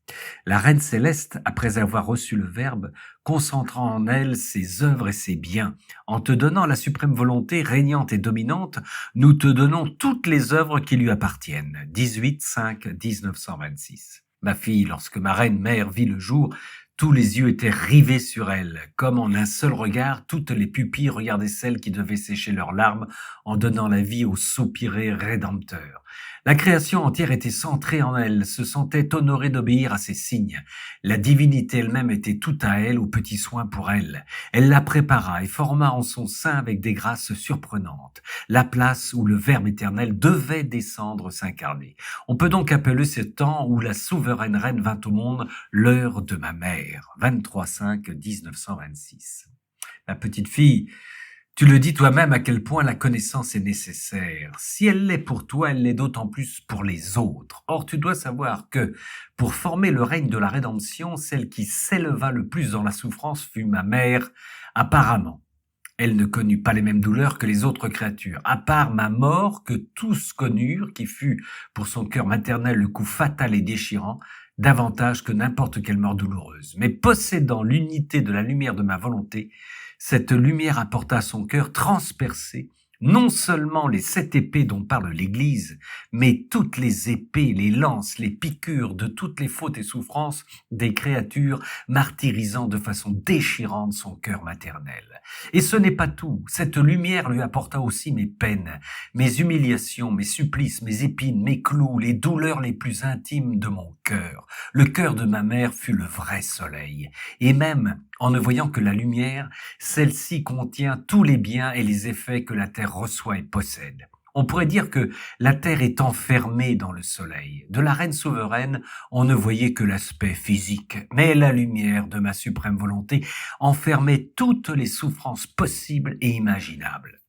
La Reine Céleste, après avoir reçu le Verbe, concentrant en elle ses œuvres et ses biens, en te donnant la suprême volonté régnante et dominante, nous te donnons toutes les œuvres qui lui appartiennent. 18-5-1926. Ma fille, lorsque ma reine mère vit le jour, tous les yeux étaient rivés sur elle, comme en un seul regard, toutes les pupilles regardaient celles qui devaient sécher leurs larmes en donnant la vie au soupiré rédempteur. La création entière était centrée en elle, se sentait honorée d'obéir à ses signes. La divinité elle-même était tout à elle, aux petits soins pour elle. Elle la prépara et forma en son sein avec des grâces surprenantes, la place où le Verbe éternel devait descendre s'incarner. On peut donc appeler ce temps où la souveraine reine vint au monde l'heure de ma mère. 23-5-1926. Ma petite fille, tu le dis toi-même à quel point la connaissance est nécessaire. Si elle l'est pour toi, elle l'est d'autant plus pour les autres. Or, tu dois savoir que, pour former le règne de la rédemption, celle qui s'éleva le plus dans la souffrance fut ma mère, apparemment. Elle ne connut pas les mêmes douleurs que les autres créatures, à part ma mort que tous connurent, qui fut, pour son cœur maternel, le coup fatal et déchirant, davantage que n'importe quelle mort douloureuse. Mais possédant l'unité de la lumière de ma volonté, cette lumière apporta à son cœur transpercé non seulement les 7 épées dont parle l'Église, mais toutes les épées, les lances, les piqûres de toutes les fautes et souffrances des créatures martyrisant de façon déchirante son cœur maternel. Et ce n'est pas tout, cette lumière lui apporta aussi mes peines, mes humiliations, mes supplices, mes épines, mes clous, les douleurs les plus intimes de mon cœur. Le cœur de ma mère fut le vrai soleil, et même en ne voyant que la lumière, celle-ci contient tous les biens et les effets que la terre reçoit et possède. On pourrait dire que la terre est enfermée dans le soleil. De la reine souveraine, on ne voyait que l'aspect physique, mais la lumière de ma suprême volonté enfermait toutes les souffrances possibles et imaginables.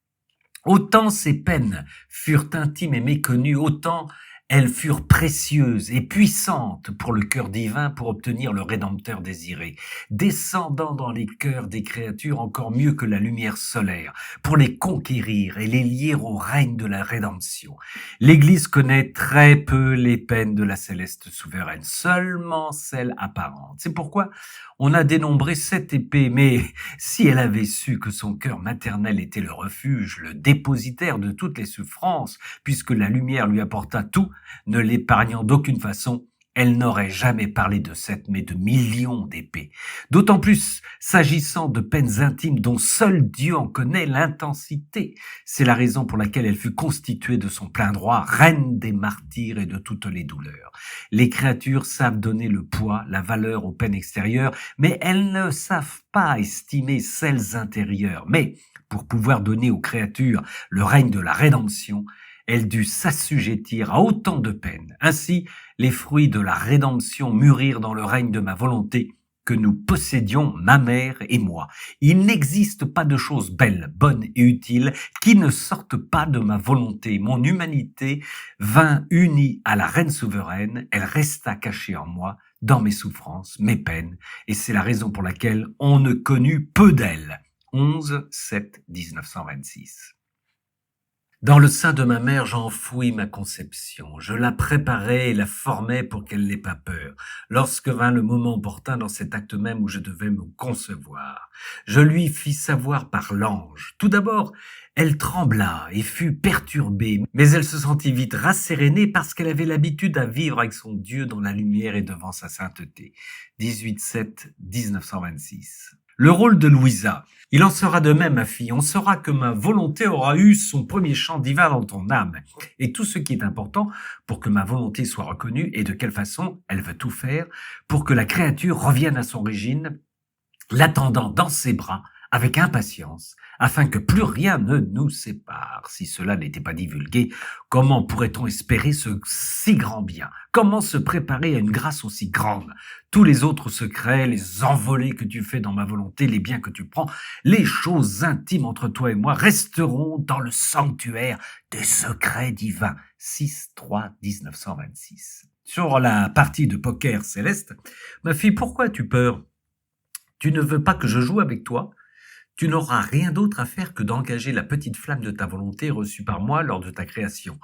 Autant ces peines furent intimes et méconnues, autant elles furent précieuses et puissantes pour le cœur divin pour obtenir le Rédempteur désiré, descendant dans les cœurs des créatures encore mieux que la lumière solaire, pour les conquérir et les lier au règne de la rédemption. L'Église connaît très peu les peines de la céleste souveraine, seulement celles apparentes. C'est pourquoi on a dénombré 7 épées, mais si elle avait su que son cœur maternel était le refuge, le dépositaire de toutes les souffrances, puisque la lumière lui apporta tout, ne l'épargnant d'aucune façon, elle n'aurait jamais parlé de 7, mais de millions d'épées. D'autant plus s'agissant de peines intimes dont seul Dieu en connaît l'intensité. C'est la raison pour laquelle elle fut constituée de son plein droit, reine des martyrs et de toutes les douleurs. Les créatures savent donner le poids, la valeur aux peines extérieures, mais elles ne savent pas estimer celles intérieures. Mais pour pouvoir donner aux créatures le règne de la rédemption, elle dut s'assujettir à autant de peines. Ainsi, les fruits de la rédemption mûrirent dans le règne de ma volonté que nous possédions, ma mère et moi. Il n'existe pas de choses belles, bonnes et utiles qui ne sortent pas de ma volonté. Mon humanité vint unie à la reine souveraine, elle resta cachée en moi, dans mes souffrances, mes peines, et c'est la raison pour laquelle on ne connut peu d'elle. 11-7-1926. Dans le sein de ma mère, j'enfouis ma conception. Je la préparais et la formais pour qu'elle n'ait pas peur. Lorsque vint le moment opportun dans cet acte même où je devais me concevoir, je lui fis savoir par l'ange. Tout d'abord, elle trembla et fut perturbée, mais elle se sentit vite rassérénée parce qu'elle avait l'habitude à vivre avec son Dieu dans la lumière et devant sa sainteté. 18-7-1926. Le rôle de Louisa. Il en sera de même, ma fille. On saura que ma volonté aura eu son premier chant divin dans ton âme. Et tout ce qui est important pour que ma volonté soit reconnue et de quelle façon elle veut tout faire pour que la créature revienne à son origine, l'attendant dans ses bras avec impatience, afin que plus rien ne nous sépare. Si cela n'était pas divulgué, comment pourrait-on espérer ce si grand bien? Comment se préparer à une grâce aussi grande? Tous les autres secrets, les envolées que tu fais dans ma volonté, les biens que tu prends, les choses intimes entre toi et moi resteront dans le sanctuaire des secrets divins. 6-3-1926. Sur la partie de poker céleste, ma fille, pourquoi as-tu peur? Tu ne veux pas que je joue avec toi? Tu n'auras rien d'autre à faire que d'engager la petite flamme de ta volonté reçue par moi lors de ta création.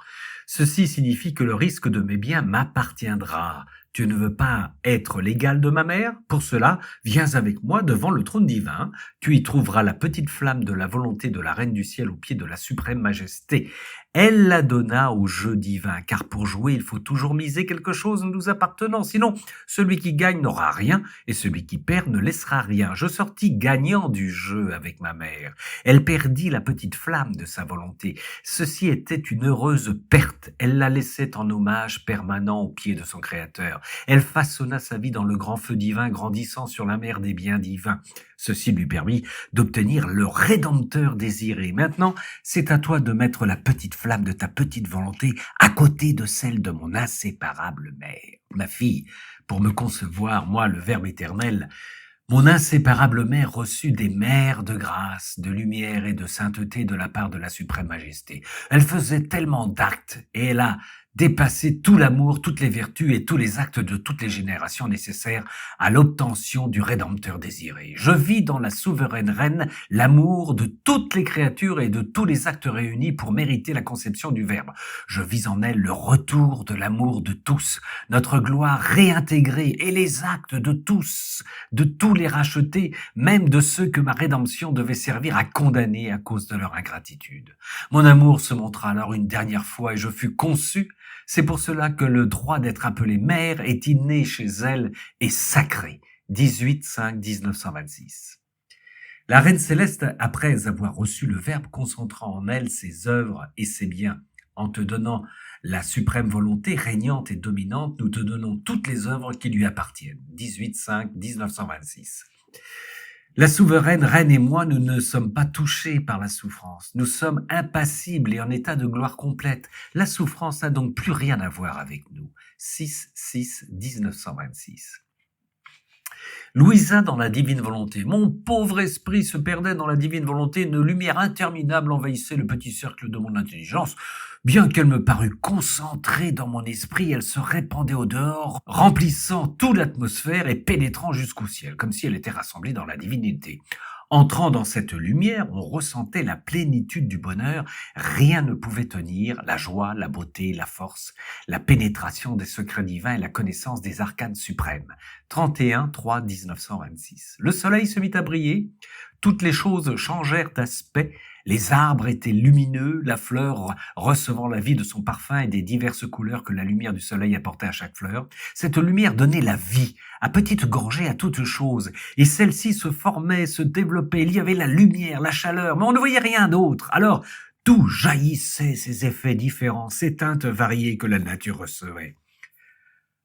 Ceci signifie que le risque de mes biens m'appartiendra. Tu ne veux pas être l'égal de ma mère? Pour cela, viens avec moi devant le trône divin. Tu y trouveras la petite flamme de la volonté de la Reine du Ciel au pied de la suprême majesté. Elle la donna au jeu divin, car pour jouer, il faut toujours miser quelque chose nous appartenant. Sinon, celui qui gagne n'aura rien, et celui qui perd ne laissera rien. Je sortis gagnant du jeu avec ma mère. Elle perdit la petite flamme de sa volonté. Ceci était une heureuse perte. Elle la laissait en hommage permanent au pied de son Créateur. Elle façonna sa vie dans le grand feu divin, grandissant sur la mer des biens divins. Ceci lui permit d'obtenir le Rédempteur désiré. Maintenant, c'est à toi de mettre la petite flamme de ta petite volonté à côté de celle de mon inséparable mère. Ma fille, pour me concevoir, moi, le Verbe éternel, mon inséparable mère reçut des mers de grâce, de lumière et de sainteté de la part de la suprême majesté. Elle faisait tellement d'actes et elle a dépassé tout l'amour, toutes les vertus et tous les actes de toutes les générations nécessaires à l'obtention du Rédempteur désiré. Je vis dans la souveraine reine l'amour de toutes les créatures et de tous les actes réunis pour mériter la conception du Verbe. Je vis en elle le retour de l'amour de tous, notre gloire réintégrée et les actes de tous les rachetés, même de ceux que ma rédemption devait servir à condamner à cause de leur ingratitude. Mon amour se montra alors une dernière fois et je fus conçu. C'est pour cela que le droit d'être appelée mère est inné chez elle et sacré. 18-5-1926. La Reine Céleste, après avoir reçu le Verbe, concentra en elle ses œuvres et ses biens. En te donnant la suprême volonté régnante et dominante, nous te donnons toutes les œuvres qui lui appartiennent. 18-5-1926. La souveraine reine et moi, nous ne sommes pas touchés par la souffrance. Nous sommes impassibles et en état de gloire complète. La souffrance n'a donc plus rien à voir avec nous. 6-6-1926. Louisa dans la divine volonté. Mon pauvre esprit se perdait dans la divine volonté. Une lumière interminable envahissait le petit cercle de mon intelligence. Bien qu'elle me parût concentrée dans mon esprit, elle se répandait au dehors, remplissant toute l'atmosphère et pénétrant jusqu'au ciel, comme si elle était rassemblée dans la divinité. Entrant dans cette lumière, on ressentait la plénitude du bonheur. Rien ne pouvait tenir, la joie, la beauté, la force, la pénétration des secrets divins et la connaissance des arcanes suprêmes. 31-3-1926. Le soleil se mit à briller. Toutes les choses changèrent d'aspect. Les arbres étaient lumineux, la fleur recevant la vie de son parfum et des diverses couleurs que la lumière du soleil apportait à chaque fleur. Cette lumière donnait la vie, à petites gorgées à toutes choses, et celle-ci se formait, se développait. Il y avait la lumière, la chaleur, mais on ne voyait rien d'autre. Alors, tout jaillissait, ces effets différents, ces teintes variées que la nature recevait.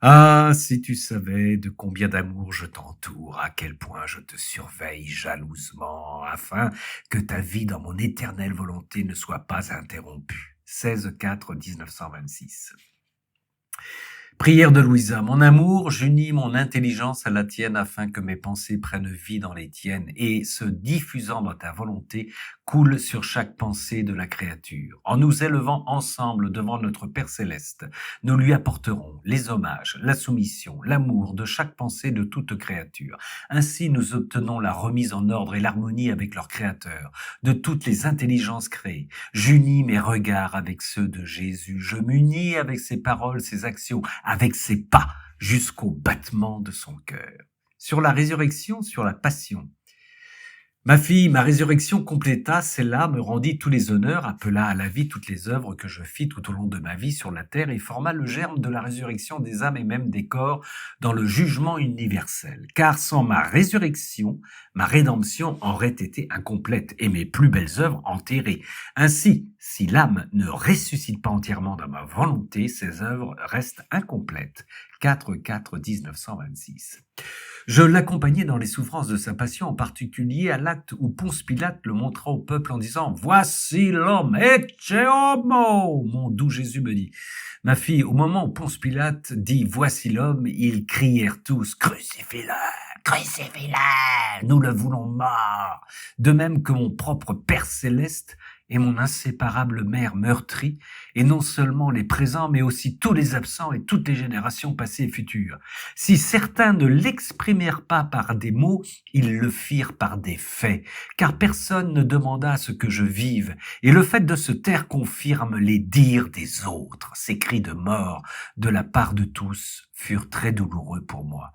Ah, si tu savais de combien d'amour je t'entoure, à quel point je te surveille jalousement, afin que ta vie dans mon éternelle volonté ne soit pas interrompue. 16-4-1926. Prière de Louisa. Mon amour, j'unis mon intelligence à la tienne afin que mes pensées prennent vie dans les tiennes et, se diffusant dans ta volonté, coulent sur chaque pensée de la créature. En nous élevant ensemble devant notre Père Céleste, nous lui apporterons les hommages, la soumission, l'amour de chaque pensée de toute créature. Ainsi, nous obtenons la remise en ordre et l'harmonie avec leur Créateur, de toutes les intelligences créées. J'unis mes regards avec ceux de Jésus. Je m'unis avec ses paroles, ses actions, avec ses pas, jusqu'au battement de son cœur. Sur la résurrection, sur la passion. Ma fille, ma résurrection compléta, celle-là me rendit tous les honneurs, appela à la vie toutes les œuvres que je fis tout au long de ma vie sur la terre et forma le germe de la résurrection des âmes et même des corps dans le jugement universel. Car sans ma résurrection, ma rédemption aurait été incomplète et mes plus belles œuvres enterrées. Ainsi, si l'âme ne ressuscite pas entièrement dans ma volonté, ses œuvres restent incomplètes. 4-4-1926. Je l'accompagnai dans les souffrances de sa passion, en particulier à l'acte où Ponce Pilate le montra au peuple en disant « Voici l'homme, ecce homo !» Mon doux Jésus me dit. Ma fille, au moment où Ponce Pilate dit « Voici l'homme », ils crièrent tous « Crucifie-le ! Crucifie-le ! Nous le voulons mort !» De même que mon propre Père Céleste, et mon inséparable mère meurtrie, et non seulement les présents, mais aussi tous les absents et toutes les générations passées et futures. Si certains ne l'exprimèrent pas par des mots, ils le firent par des faits, car personne ne demanda à ce que je vive, et le fait de se taire confirme les dires des autres. Ces cris de mort de la part de tous furent très douloureux pour moi.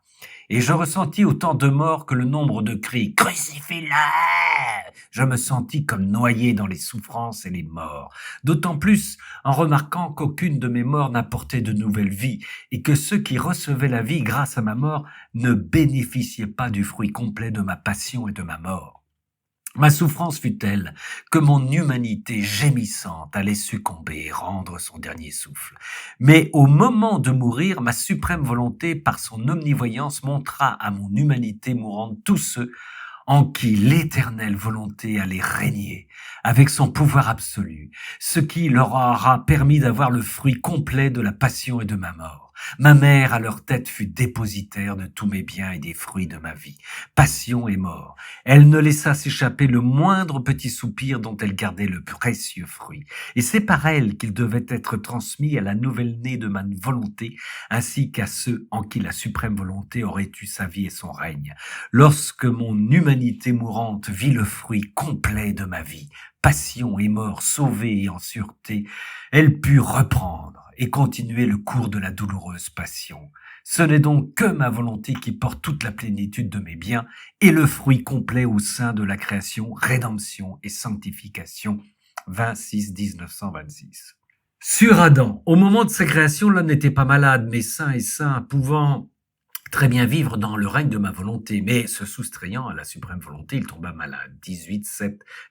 Et je ressentis autant de morts que le nombre de cris « Crucifie-le !» Je me sentis comme noyé dans les souffrances et les morts. D'autant plus en remarquant qu'aucune de mes morts n'apportait de nouvelle vie et que ceux qui recevaient la vie grâce à ma mort ne bénéficiaient pas du fruit complet de ma passion et de ma mort. Ma souffrance fut telle que mon humanité gémissante allait succomber et rendre son dernier souffle. Mais au moment de mourir, ma suprême volonté, par son omnivoyance, montra à mon humanité mourante tous ceux en qui l'éternelle volonté allait régner avec son pouvoir absolu, ce qui leur aura permis d'avoir le fruit complet de la passion et de ma mort. Ma mère, à leur tête, fut dépositaire de tous mes biens et des fruits de ma vie, passion et mort. Elle ne laissa s'échapper le moindre petit soupir dont elle gardait le précieux fruit. Et c'est par elle qu'il devait être transmis à la nouvelle-née de ma volonté, ainsi qu'à ceux en qui la suprême volonté aurait eu sa vie et son règne. Lorsque mon humanité mourante vit le fruit complet de ma vie, passion et mort sauvée et en sûreté, elle put reprendre et continuer le cours de la douloureuse passion. Ce n'est donc que ma volonté qui porte toute la plénitude de mes biens et le fruit complet au sein de la création, rédemption et sanctification. 26-1926. Sur Adam, au moment de sa création, l'homme n'était pas malade, mais sain et saint, pouvant très bien vivre dans le règne de ma volonté, mais se soustrayant à la suprême volonté, il tomba malade.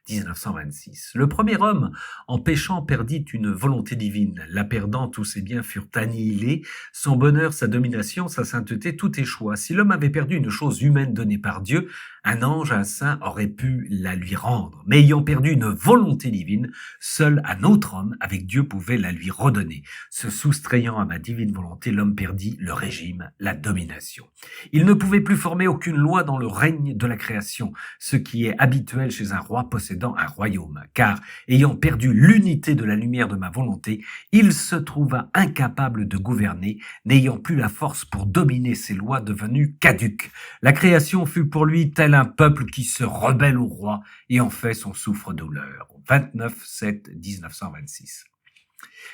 18-7-1926. Le premier homme, en péchant, perdit une volonté divine. La perdant, tous ses biens furent annihilés. Son bonheur, sa domination, sa sainteté, tout échoua. Si l'homme avait perdu une chose humaine donnée par Dieu, un ange, un saint aurait pu la lui rendre. Mais ayant perdu une volonté divine, seul un autre homme, avec Dieu, pouvait la lui redonner. Se soustrayant à ma divine volonté, l'homme perdit le régime, la domination. Il ne pouvait plus former aucune loi dans le règne de la création, ce qui est habituel chez un roi possédant un royaume, car, ayant perdu l'unité de la lumière de ma volonté, il se trouva incapable de gouverner, n'ayant plus la force pour dominer ses lois devenues caduques. La création fut pour lui tel un peuple qui se rebelle au roi et en fait son souffre-douleur. 29-7-1926.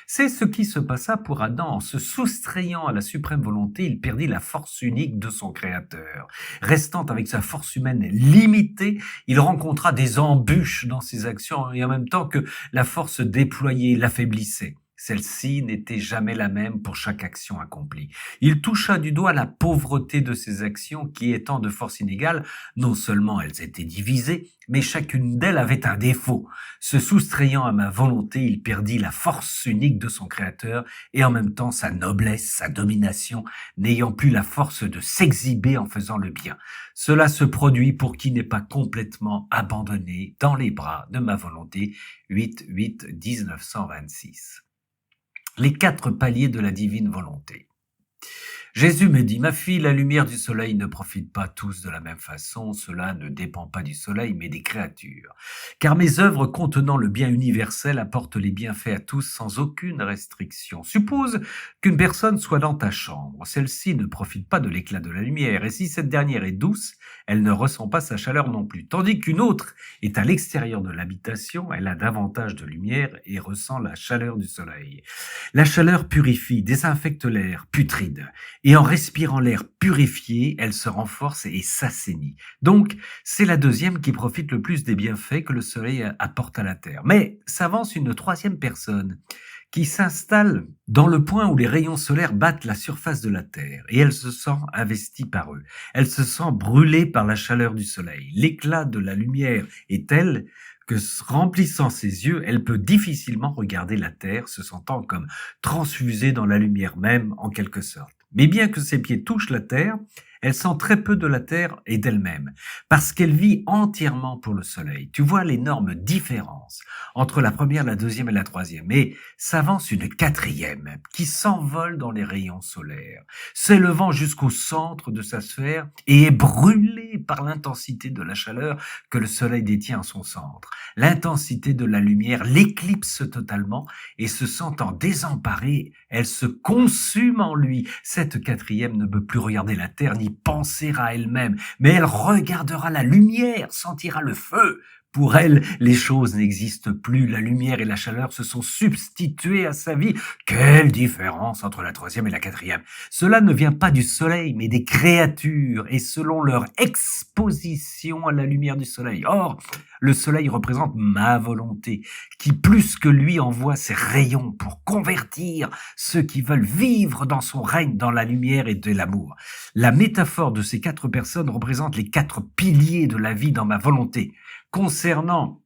C'est ce qui se passa pour Adam. En se soustrayant à la suprême volonté, il perdit la force unique de son Créateur. Restant avec sa force humaine limitée, il rencontra des embûches dans ses actions et en même temps que la force déployée l'affaiblissait. Celle-ci n'était jamais la même pour chaque action accomplie. Il toucha du doigt la pauvreté de ses actions qui, étant de force inégale, non seulement elles étaient divisées, mais chacune d'elles avait un défaut. Se soustrayant à ma volonté, il perdit la force unique de son Créateur et en même temps sa noblesse, sa domination, n'ayant plus la force de s'exhiber en faisant le bien. Cela se produit pour qui n'est pas complètement abandonné dans les bras de ma volonté. 8-8-1926. Les 4 paliers de la divine volonté. Jésus me dit, ma fille, la lumière du soleil ne profite pas tous de la même façon, cela ne dépend pas du soleil mais des créatures. Car mes œuvres contenant le bien universel apportent les bienfaits à tous sans aucune restriction. Suppose qu'une personne soit dans ta chambre, celle-ci ne profite pas de l'éclat de la lumière, et si cette dernière est douce, elle ne ressent pas sa chaleur non plus. Tandis qu'une autre est à l'extérieur de l'habitation, elle a davantage de lumière et ressent la chaleur du soleil. La chaleur purifie, désinfecte l'air putride. Et en respirant l'air purifié, elle se renforce et s'assainit. Donc, c'est la deuxième qui profite le plus des bienfaits que le soleil apporte à la terre. Mais s'avance une troisième personne qui s'installe dans le point où les rayons solaires battent la surface de la terre et elle se sent investie par eux. Elle se sent brûlée par la chaleur du soleil. L'éclat de la lumière est tel que, remplissant ses yeux, elle peut difficilement regarder la terre, se sentant comme transfusée dans la lumière même en quelque sorte. Mais bien que ses pieds touchent la terre, Elle sent très peu de la terre et d'elle-même, parce qu'elle vit entièrement pour le soleil. Tu vois l'énorme différence entre la première, la deuxième et la troisième. Et s'avance une quatrième, qui s'envole dans les rayons solaires, s'élevant jusqu'au centre de sa sphère et est brûlée par l'intensité de la chaleur que le soleil détient en son centre. L'intensité de la lumière l'éclipse totalement et se sentant désemparée, elle se consume en lui. Cette quatrième ne peut plus regarder la terre ni penser à elle-même, mais elle regardera la lumière, sentira le feu. Pour elle, les choses n'existent plus, la lumière et la chaleur se sont substituées à sa vie. Quelle différence entre la troisième et la quatrième! Cela ne vient pas du soleil, mais des créatures, et selon leur exposition à la lumière du soleil. Or, le soleil représente ma volonté, qui plus que lui envoie ses rayons pour convertir ceux qui veulent vivre dans son règne dans la lumière et de l'amour. La métaphore de ces quatre personnes représente les quatre piliers de la vie dans ma volonté. Concernant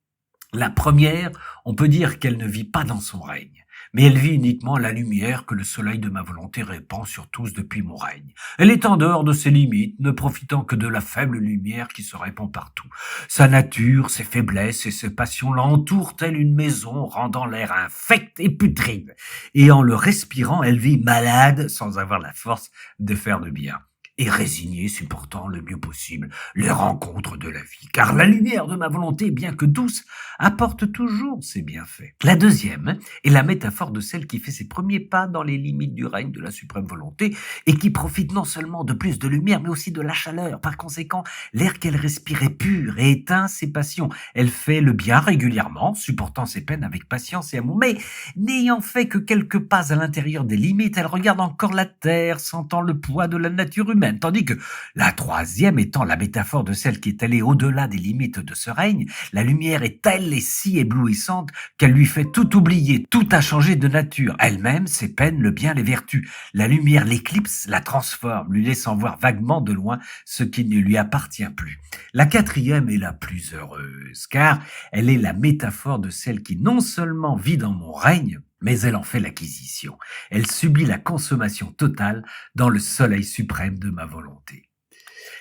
la première, on peut dire qu'elle ne vit pas dans son règne, mais elle vit uniquement la lumière que le soleil de ma volonté répand sur tous depuis mon règne. Elle est en dehors de ses limites, ne profitant que de la faible lumière qui se répand partout. Sa nature, ses faiblesses et ses passions l'entourent telle une maison, rendant l'air infect et putride. Et en le respirant, elle vit malade sans avoir la force de faire le bien. Et résigné, supportant le mieux possible les rencontres de la vie. Car la lumière de ma volonté, bien que douce, apporte toujours ses bienfaits. La deuxième est la métaphore de celle qui fait ses premiers pas dans les limites du règne de la suprême volonté et qui profite non seulement de plus de lumière, mais aussi de la chaleur. Par conséquent, l'air qu'elle respire est pur et éteint ses passions. Elle fait le bien régulièrement, supportant ses peines avec patience et amour. Mais n'ayant fait que quelques pas à l'intérieur des limites, elle regarde encore la terre, sentant le poids de la nature humaine. Tandis que la troisième étant la métaphore de celle qui est allée au-delà des limites de ce règne, la lumière est telle et si éblouissante qu'elle lui fait tout oublier, tout a changé de nature, elle-même, ses peines, le bien, les vertus. La lumière l'éclipse, la transforme, lui laissant voir vaguement de loin ce qui ne lui appartient plus. La quatrième est la plus heureuse, car elle est la métaphore de celle qui non seulement vit dans mon règne, mais elle en fait l'acquisition. Elle subit la consommation totale dans le soleil suprême de ma volonté.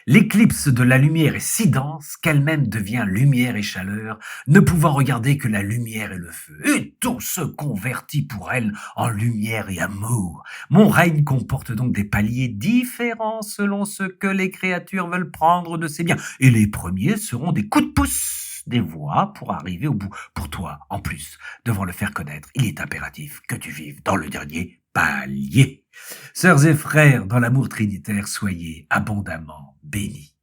L'éclipse de la lumière est si dense qu'elle-même devient lumière et chaleur, ne pouvant regarder que la lumière et le feu. Et tout se convertit pour elle en lumière et amour. Mon règne comporte donc des paliers différents selon ce que les créatures veulent prendre de ces biens. Et les premiers seront des coups de pouce, des voies pour arriver au bout. Pour toi, en plus, devant le faire connaître, il est impératif que tu vives dans le dernier palier. Sœurs et frères, dans l'amour trinitaire, soyez abondamment bénis.